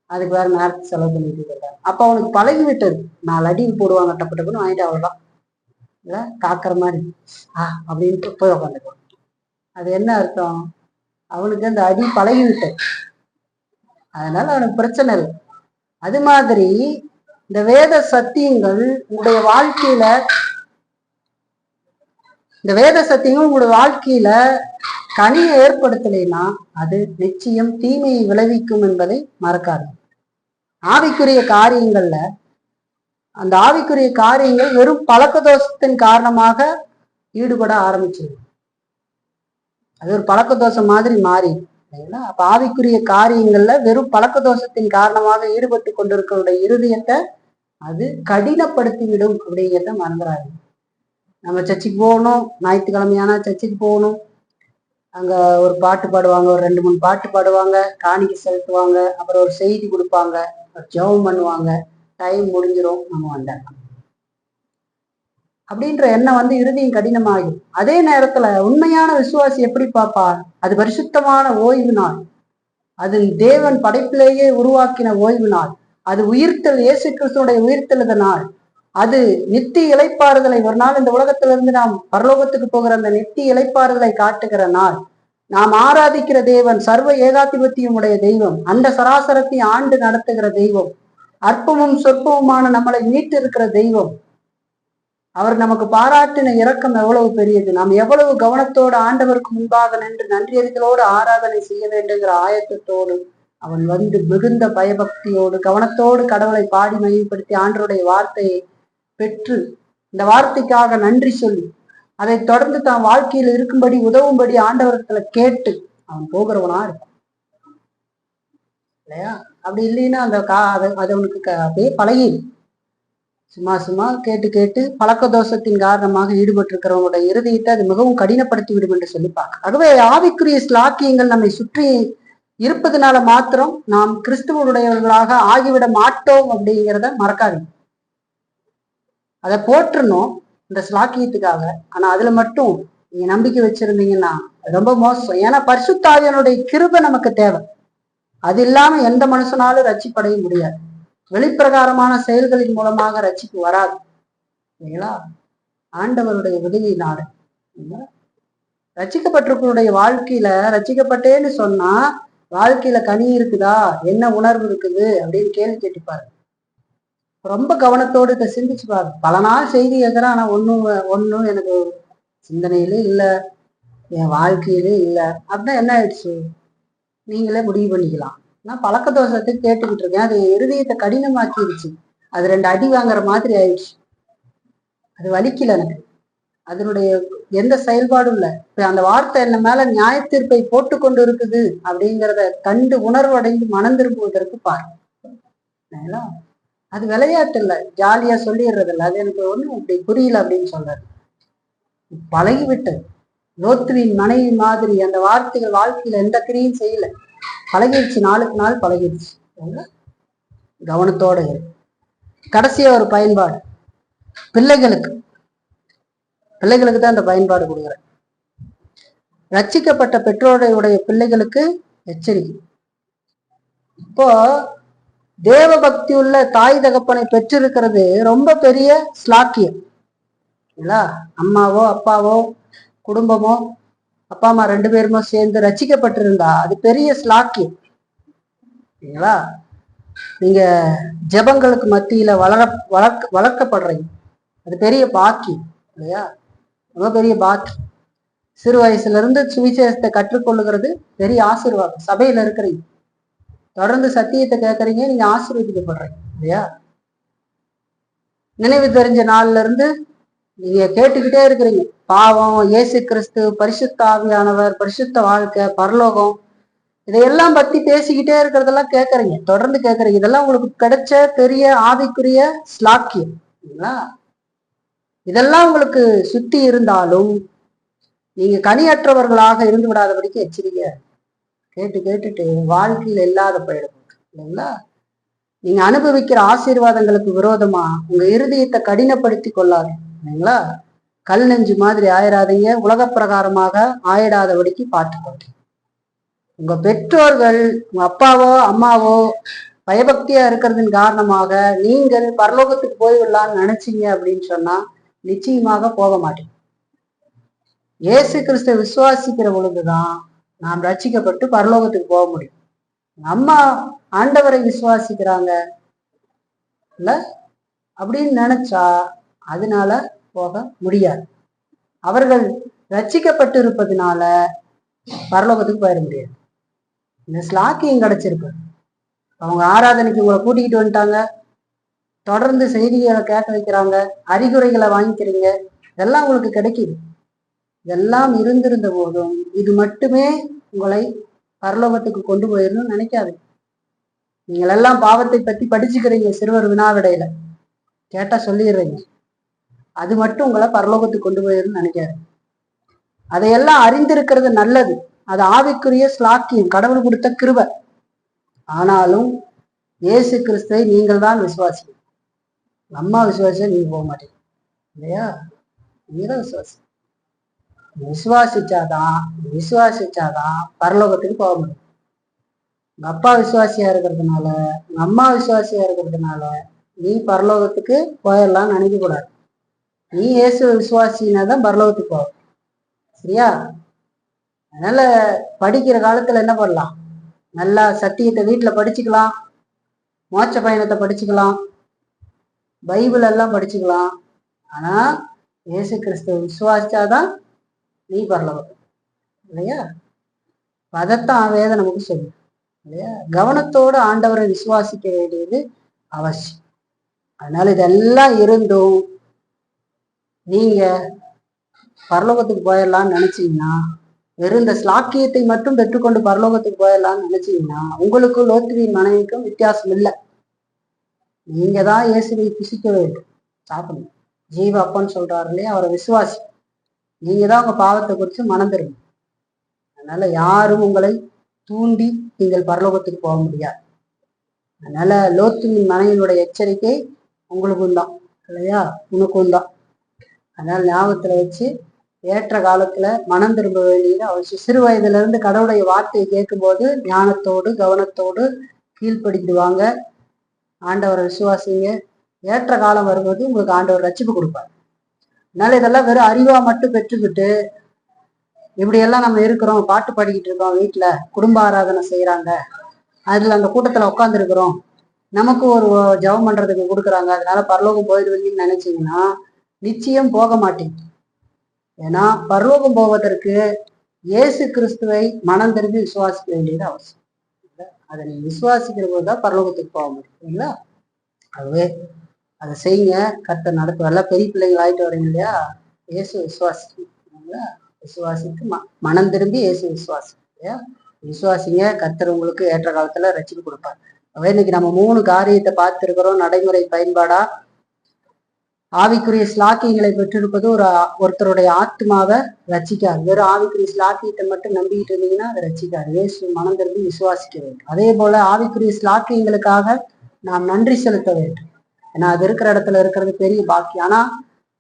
அதுக்கு வேற நேரத்தை செலவு பண்ணிட்டு இருக்காங்க. அப்ப அவனுக்கு பழகி விட்டது. 4 அடி போடுவாங்க, டப்பு டப்புன்னு வாங்கிட்டு அவ்வளவுதான். இல்ல காக்கிற மாதிரி அப்படின்ட்டு போய் உக்காந்துக்குவான். அது என்ன அர்த்தம்? அவனுக்கு அந்த அடி பழகி விட்டது, அதனால அவனுக்கு பிரச்சனை இல்லை. அது மாதிரி இந்த வேத சத்தியங்கள் உங்களுடைய வாழ்க்கையில கனியை ஏற்படுத்தலைன்னா அது நிச்சயம் தீமையை விளைவிக்கும் என்பதை மறக்காது. ஆவிக்குரிய காரியங்கள்ல அந்த ஆவிக்குரிய காரியங்கள் வெறும் பழக்க தோஷத்தின் காரணமாக ஈடுபட ஆரம்பிச்சிடும். அது ஒரு பழக்க தோஷம் மாதிரி மாறி. அப்ப ஆவிக்குரிய காரியங்கள்ல வெறும் பழக்க தோஷத்தின் காரணமாக ஈடுபட்டு கொண்டிருக்கிற இருதயத்தை அது கடினப்படுத்தி விடும் அப்படிங்கிறத மறந்துடாது. நம்ம சர்ச்சுக்கு போகணும், ஞாயிற்றுக்கிழமையானா சர்ச்சுக்கு போகணும், அங்க ஒரு பாட்டு பாடுவாங்க, ஒரு 2-3 பாட்டு பாடுவாங்க, காணிக்கை செலுத்துவாங்க, அப்புறம் ஒரு செய்தி கொடுப்பாங்க, ஜெபம் பண்ணுவாங்க, டைம் முடிஞ்சிடும், நம்ம வந்தோம் அப்படின்ற எண்ணம் இருதயம் கடினமாகும். அதே நேரத்துல உண்மையான விசுவாசி எப்படி பார்ப்பார்? அது பரிசுத்தமான ஓய்வு நாள், அது தேவன் படைப்பிலேயே உருவாக்கின ஓய்வு நாள், அது உயிர்த்தல், இயேசு கிறிஸ்துவோடைய உயிர்த்தெழுத நாள், அது நித்திய இளைப்பாறுதலை, ஒரு நாள் இந்த உலகத்திலிருந்து நாம் பரலோகத்துக்கு போகிற அந்த நித்திய இளைப்பாறுதலை காட்டுகிற நாள். நாம் ஆராதிக்கிற தேவன் சர்வ ஏகாதிபத்தியம் உடைய தெய்வம், அந்த சராசரத்தை ஆண்டு நடத்துகிற தெய்வம், அற்பமும் சொற்பமுமான நம்மளை மீட்டு இருக்கிற தெய்வம். அவர் நமக்கு பாராட்டின இரக்கம் எவ்வளவு பெரியது. நாம் எவ்வளவு கவனத்தோடு ஆண்டவருக்கு முன்பாக நின்று நன்றியறிதலோடு ஆராதனை செய்ய வேண்டுங்கிற ஆயத்தத்தோடு அவன் மிகுந்த பயபக்தியோடு கவனத்தோடு கடவுளை பாடி மையப்படுத்தி ஆண்டவருடைய வார்த்தையை பெற்று இந்த வார்த்தைக்காக நன்றி சொல்லி அதை தொடர்ந்து தான் வாழ்க்கையில் இருக்கும்படி உதவும்படி ஆண்டவரத்துல கேட்டு அவன் போகிறவனா இருக்கும் இல்லையா. அப்படி இல்லைன்னா அது அவனுக்கு அப்படியே பழகி சும்மா கேட்டு கேட்டு பழக்க தோஷத்தின் காரணமாக ஈடுபட்டிருக்கிறவங்களுடைய இருதயத்தை அது மிகவும் கடினப்படுத்தி விடும் என்று சொல்லிப்பாங்க. ஆகவே ஆவிக்குரிய ஸ்லாக்கியங்கள் நம்மை சுற்றி இருப்பதனால மாத்திரம் நாம் கிறிஸ்துவனுடையவர்களாக ஆகிவிட மாட்டோம் அப்படிங்கிறத மறக்காதீங்க. அதை போற்றணும் இந்த ஸ்லாக்கியத்துக்காக. ஆனா அதுல மட்டும் நீங்க நம்பிக்கை வச்சிருந்தீங்கன்னா ரொம்ப மோசம். ஏன்னா பரிசுத்த ஆவியானுடைய கிருபை நமக்கு தேவை. அது இல்லாம எந்த மனுஷனாலும் ரட்சிப்படைய முடியாது. வெளிப்பிரகாரமான செயல்களின் மூலமாக ரட்சிப்பு வராது இல்லைங்களா. ஆண்டவருடைய உதவியினால ரட்சிக்கப்பட்டிருக்கனுடைய வாழ்க்கையில ரட்சிக்கப்பட்டேன்னு சொன்னா வாழ்க்கையில கனி இருக்குதா, என்ன உணர்வு இருக்குது அப்படின்னு கேள்வி கேட்டுப்பாரு. ரொம்ப கவனத்தோடு இதை சிந்திச்சு பாரு. பல நாள் செய்தி கேட்கிறேன், ஆனா ஒன்னும் எனக்கு சிந்தனையிலே இல்லை, என் வாழ்க்கையிலே இல்லை அப்படின்னா என்ன ஆயிடுச்சு? நீங்களே முடிவு பண்ணிக்கலாம். நான் பழக்க தோஷத்துக்கு கேட்டுக்கிட்டு இருக்கேன், அது இருதயத்தை கடினமாக்கிடுச்சு, அது 2 அடி வாங்குற மாதிரி ஆயிடுச்சு, அது வலிக்கல எனக்கு, அதனுடைய எந்த செயல்பாடும் இல்லை. அந்த வார்த்தை என்ன மேல நியாய தீர்ப்பை போட்டு கொண்டு இருக்குது அப்படிங்கிறத கண்டு உணர்வடைந்து மனம் திரும்புவதற்கு பாருங்க. அது விளையாட்டு இல்லை, ஜாலியா சொல்லிடுறது இல்லை. அது எனக்கு ஒண்ணும் அப்படி புரியல அப்படின்னு சொல்றாரு. பழகிவிட்டது. லோத்துவின் மனைவி மாதிரி அந்த வார்த்தைகள் வாழ்க்கையில எந்த கிரியும் செய்யல, பழகிடுச்சு, நாளுக்கு நாள் பழகிடுச்சு. கவனத்தோட இருக்கு. கடைசியா ஒரு பயன்பாடு பிள்ளைகளுக்கு தான் இந்த பயன்பாடு கொடுக்குறேன். ரட்சிக்கப்பட்ட பெற்றோருடைய பிள்ளைகளுக்கு எச்சரிக்கை. இப்போ தேவ பக்தி உள்ள தாய் தகப்பனை பெற்றிருக்கிறது ரொம்ப பெரிய ஸ்லாக்கியம். அம்மாவோ அப்பாவோ குடும்பமோ அப்பா அம்மா 2 பேருமோ சேர்ந்து ரட்சிக்கப்பட்டிருந்தா அது பெரிய ஸ்லாக்கியம். நீங்க ஜெபங்களுக்கு மத்தியில வளர்க்கப்படுறீங்க, அது பெரிய பாக்கியம் இல்லையா? ரொம்ப பெரிய பாக்கியம். சிறு வயசுல இருந்து சுவிசேஷத்தை கற்றுக்கொள்ளுகிறது பெரிய ஆசீர்வாதம். சபையில இருக்கிறீங்க, தொடர்ந்து சத்தியத்தை கேட்கறீங்க, நீங்க ஆசீர்வதிக்கப்படுறீங்க இல்லையா? நினைவு தெரிஞ்ச நாள்ல இருந்து நீங்க கேட்டுக்கிட்டே இருக்கிறீங்க, பாவம், இயேசு கிறிஸ்து, பரிசுத்த ஆவியானவர், பரிசுத்த வாழ்க்கை, பரலோகம், இதையெல்லாம் பத்தி பேசிக்கிட்டே இருக்கிறதெல்லாம் கேட்கறீங்க, தொடர்ந்து கேட்கறீங்க. இதெல்லாம் உங்களுக்கு கிடைச்ச பெரிய ஆவிக்குரிய ஸ்லாக்கியம். இதெல்லாம் உங்களுக்கு சுத்தி இருந்தாலும் நீங்க கனியற்றவர்களாக இருந்து விடாதபடிக்கு எச்சரிக்கை. கேட்டுட்டு வாழ்க்கையில் இல்லாத போயிடும் இல்லைங்களா? நீங்க அனுபவிக்கிற ஆசீர்வாதங்களுக்கு விரோதமா உங்க இருதயத்தை கடினப்படுத்தி கொள்ளாது இல்லைங்களா? கல் நெஞ்சு மாதிரி ஆயிடாதீங்க, உலக பிரகாரமாக ஆயிடாதபடிக்கு பார்த்துக்கொள்ளுங்க. உங்க பெற்றோர்கள், உங்க அப்பாவோ அம்மாவோ பயபக்தியா இருக்கிறதின் காரணமாக நீங்கள் பரலோகத்துக்கு போய்விடலான்னு நினைச்சீங்க அப்படின்னு சொன்னா நிச்சயமாக போக மாட்டீங்க. இயேசு கிறிஸ்துவ விசுவாசிக்கிற பொழுதுதான் நாம் ரட்சிக்கப்பட்டு பரலோகத்துக்கு போக முடியும். அம்மா ஆண்டவரை விசுவாசிக்கிறாங்க இல்ல அப்படின்னு நினைச்சா அதனால போக முடியாது. அவர்கள் ரட்சிக்கப்பட்டு இருப்பதுனால பரலோகத்துக்கு போயிட முடியாது. இந்த ஸ்லாக்கியம் கிடைச்சிருக்கு. அவங்க ஆராதனைக்கு உங்களை கூட்டிக்கிட்டு வந்துட்டாங்க, தொடர்ந்து செய்திகளை கேட்க வைக்கிறாங்க, அறிகுறைகளை வாங்கிக்கிறீங்க, இதெல்லாம் உங்களுக்கு கிடைக்குது. இதெல்லாம் இருந்திருந்த போதும் இது மட்டுமே உங்களை பரலோகத்துக்கு கொண்டு போயிடணும்னு நினைக்காது. நீங்கள் எல்லாம் பாவத்தை பத்தி படிச்சுக்கிறீங்க, சிறுவர் வினாவிடையில கேட்டா சொல்லிடுறீங்க. அது மட்டும் உங்களை பரலோகத்துக்கு கொண்டு போயிடணும்னு நினைக்காது. அதையெல்லாம் அறிந்திருக்கிறது நல்லது. அது ஆவிக்குரிய ஸ்லாக்கியம், கடவுள் கொடுத்த கிருபை. ஆனாலும் இயேசு கிறிஸ்துவை நீங்கள் தான் விசுவாசி. அம்மா விசுவாசியா நீங்க போக மாட்டீங்க இல்லையா? நீங்க தான் விசுவாசிச்சாதான் பரலோகத்துக்கு போக முடியும். உங்க அப்பா விசுவாசியா இருக்கிறதுனால, உங்க அம்மா விசுவாசியா இருக்கிறதுனால நீ பரலோகத்துக்கு போயிடலாம்னு நினைக்க கூடாது. நீ இயேசு விசுவாசினா தான் பரலோகத்துக்கு போக. சரியா? அதனால படிக்கிற காலத்துல என்ன பண்ணலாம்? நல்லா சத்தியத்தை வீட்டுல படிச்சுக்கலாம், மோட்ச பயணத்தை படிச்சுக்கலாம், பைபிள் எல்லாம் படிச்சுக்கலாம். ஆனா இயேசு கிறிஸ்துவ விசுவாசிச்சாதான் நீ பரலோகம் இல்லையா? அதைத்தான் வேதம் நமக்கு சொல்லும் இல்லையா? கவனத்தோடு ஆண்டவரை விசுவாசிக்க வேண்டியது அவசியம். அதனால இதெல்லாம் இருந்தும் நீங்க பரலோகத்துக்கு போயிடலாம்னு நினைச்சீங்கன்னா, வெறும் இந்த ஸ்லாக்கியத்தை மட்டும் பெற்றுக்கொண்டு பரலோகத்துக்கு போயிடலாம்னு நினைச்சீங்கன்னா உங்களுக்கும் லோத்துவின் மனைவிக்கும் வித்தியாசம் இல்லை. நீங்க தான் இயேசுவை புசிக்க வேண்டும், சாப்பிடணும். ஜீவ அப்பன்னு சொல்றாரு இல்லையா, அவரை விசுவாசி. நீங்க தான் உங்க பாவத்தை குறித்து மனம் திரும்பணும். அதனால யாரும் உங்களை தூண்டி நீங்கள் பரலோகத்துக்கு போக முடியாது. அதனால லோத்துவின் மனைவியினுடைய எச்சரிக்கை உங்களுக்கும் தான் இல்லையா, உனக்கும் தான். அதனால ஞாபகத்துல வச்சு ஏற்ற காலத்துல மனம் திரும்ப வேண்டியது அவசியம். சிறு வயதுல இருந்து கடவுளுடைய வார்த்தையை கேட்கும்போது ஞானத்தோடு கவனத்தோடு கீழ்ப்படிடுவாங்க, ஆண்டவரை விசுவாசிங்க. ஏற்ற காலம் வரும்போது உங்களுக்கு ஆண்டவர் ரட்சிப்பு கொடுப்பார். அதனால இதெல்லாம் வெறும் அறிவா மட்டும் பெற்றுக்கிட்டு இப்படியெல்லாம் நம்ம இருக்கிறோம், பாட்டு பாடிக்கிட்டு இருக்கோம், வீட்டுல குடும்ப ஆராதனை செய்யறாங்க, அதுல அந்த கூட்டத்துல உட்காந்துருக்கிறோம், நமக்கு ஒரு ஜெபம் பண்றதுக்கு கொடுக்குறாங்க, அதனால பரலோகம் போயிடுவீங்கன்னு நினைச்சீங்கன்னா நிச்சயம் போக மாட்டீங்க. ஏன்னா பரலோகம் போவதற்கு இயேசு கிறிஸ்துவை மனம் தெரிஞ்சு விசுவாசிக்க வேண்டியது அவசியம். அதை நீங்க விசுவாசிக்கிற போதுதான் பரலோகத்துக்கு போக முடியும் இல்லைங்களா? அதுவே அதை செய்யுங்க, கர்த்தர் நடத்துவார். எல்லாம் பெரிய பிள்ளைங்கள் ஆயிட்டு வரீங்க இல்லையா? இயேசு விசுவாசிக்கீங்களா? விசுவாசித்து மனம் திரும்பி இயேசு விசுவாசி இல்லையா? விசுவாசிங்க, கர்த்தர் உங்களுக்கு ஏற்ற காலத்துல ரட்சிப்பு கொடுப்பார். இன்னைக்கு நம்ம 3 காரியத்தை பார்த்துருக்கிறோம். நடைமுறை பயன்பாடா ஆவிக்குரிய ஸ்லாக்கியங்களை பெற்றிருப்பது ஒருத்தருடைய ஆத்மாவை ரசிக்காது. வெறும் ஆவிக்குரிய ஸ்லாக்கியத்தை மட்டும் நம்பிக்கிட்டு இருந்தீங்கன்னா அதை ரசிக்காது. இயேசு மனம் திரும்பி விசுவாசிக்க வேண்டும். அதே போல ஆவிக்குரிய ஸ்லாக்கியங்களுக்காக நாம் நன்றி செலுத்த வேண்டும். ஏன்னா அது இருக்கிற இடத்துல இருக்கிறது பெரிய பாக்கியம். ஆனா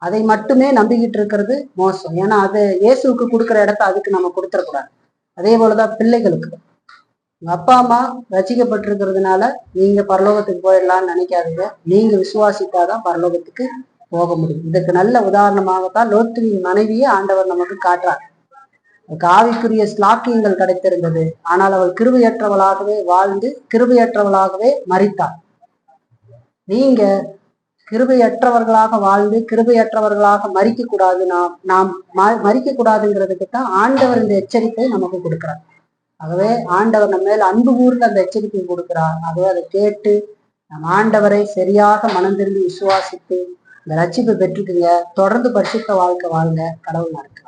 அதை மட்டுமே நம்பிக்கிட்டு இருக்கிறது மோசம். ஏன்னா அது இயேசுக்கு கொடுக்குற இடத்த அதுக்கு நம்ம கொடுத்துடக்கூடாது. அதே போலதான் பிள்ளைகளுக்கு உங்க அப்பா அம்மா ரசிக்கப்பட்டிருக்கிறதுனால நீங்க பரலோகத்துக்கு போயிடலாம்னு நினைக்காதீங்க. நீங்க விசுவாசித்தாதான் பரலோகத்துக்கு போக முடியும். இதுக்கு நல்ல உதாரணமாகத்தான் லோத்துவின் மனைவியை ஆண்டவர் நமக்கு காட்டுறார். அவளுக்கு ஆவிக்குரிய ஸ்லாக்கியங்கள் கிடைத்திருந்தது. ஆனால் அவள் கிருபையற்றவளாகவே வாழ்ந்து கிருபையற்றவளாகவே மரித்தாள். நீங்க கிருபையற்றவர்களாக வாழ்ந்து கிருபையற்றவர்களாக மறிக்க கூடாது. நாம் மறிக்க கூடாதுங்கிறதுக்கு தான் ஆண்டவர் இந்த எச்சரிக்கை நமக்கு கொடுக்கிறார். ஆகவே ஆண்டவர் நம்ம மேல் அன்பு கூர்ந்து அந்த எச்சரிக்கை கொடுக்கிறார். ஆகவே அதை கேட்டு நம் ஆண்டவரை சரியாக மனம் திரும்பி விசுவாசித்து இந்த ரட்சிப்பை பெற்றுக்குங்க. தொடர்ந்து பரிசுத்த வாழ்க்கை வாழ்ங்க. கடவுள் நடக்கும்.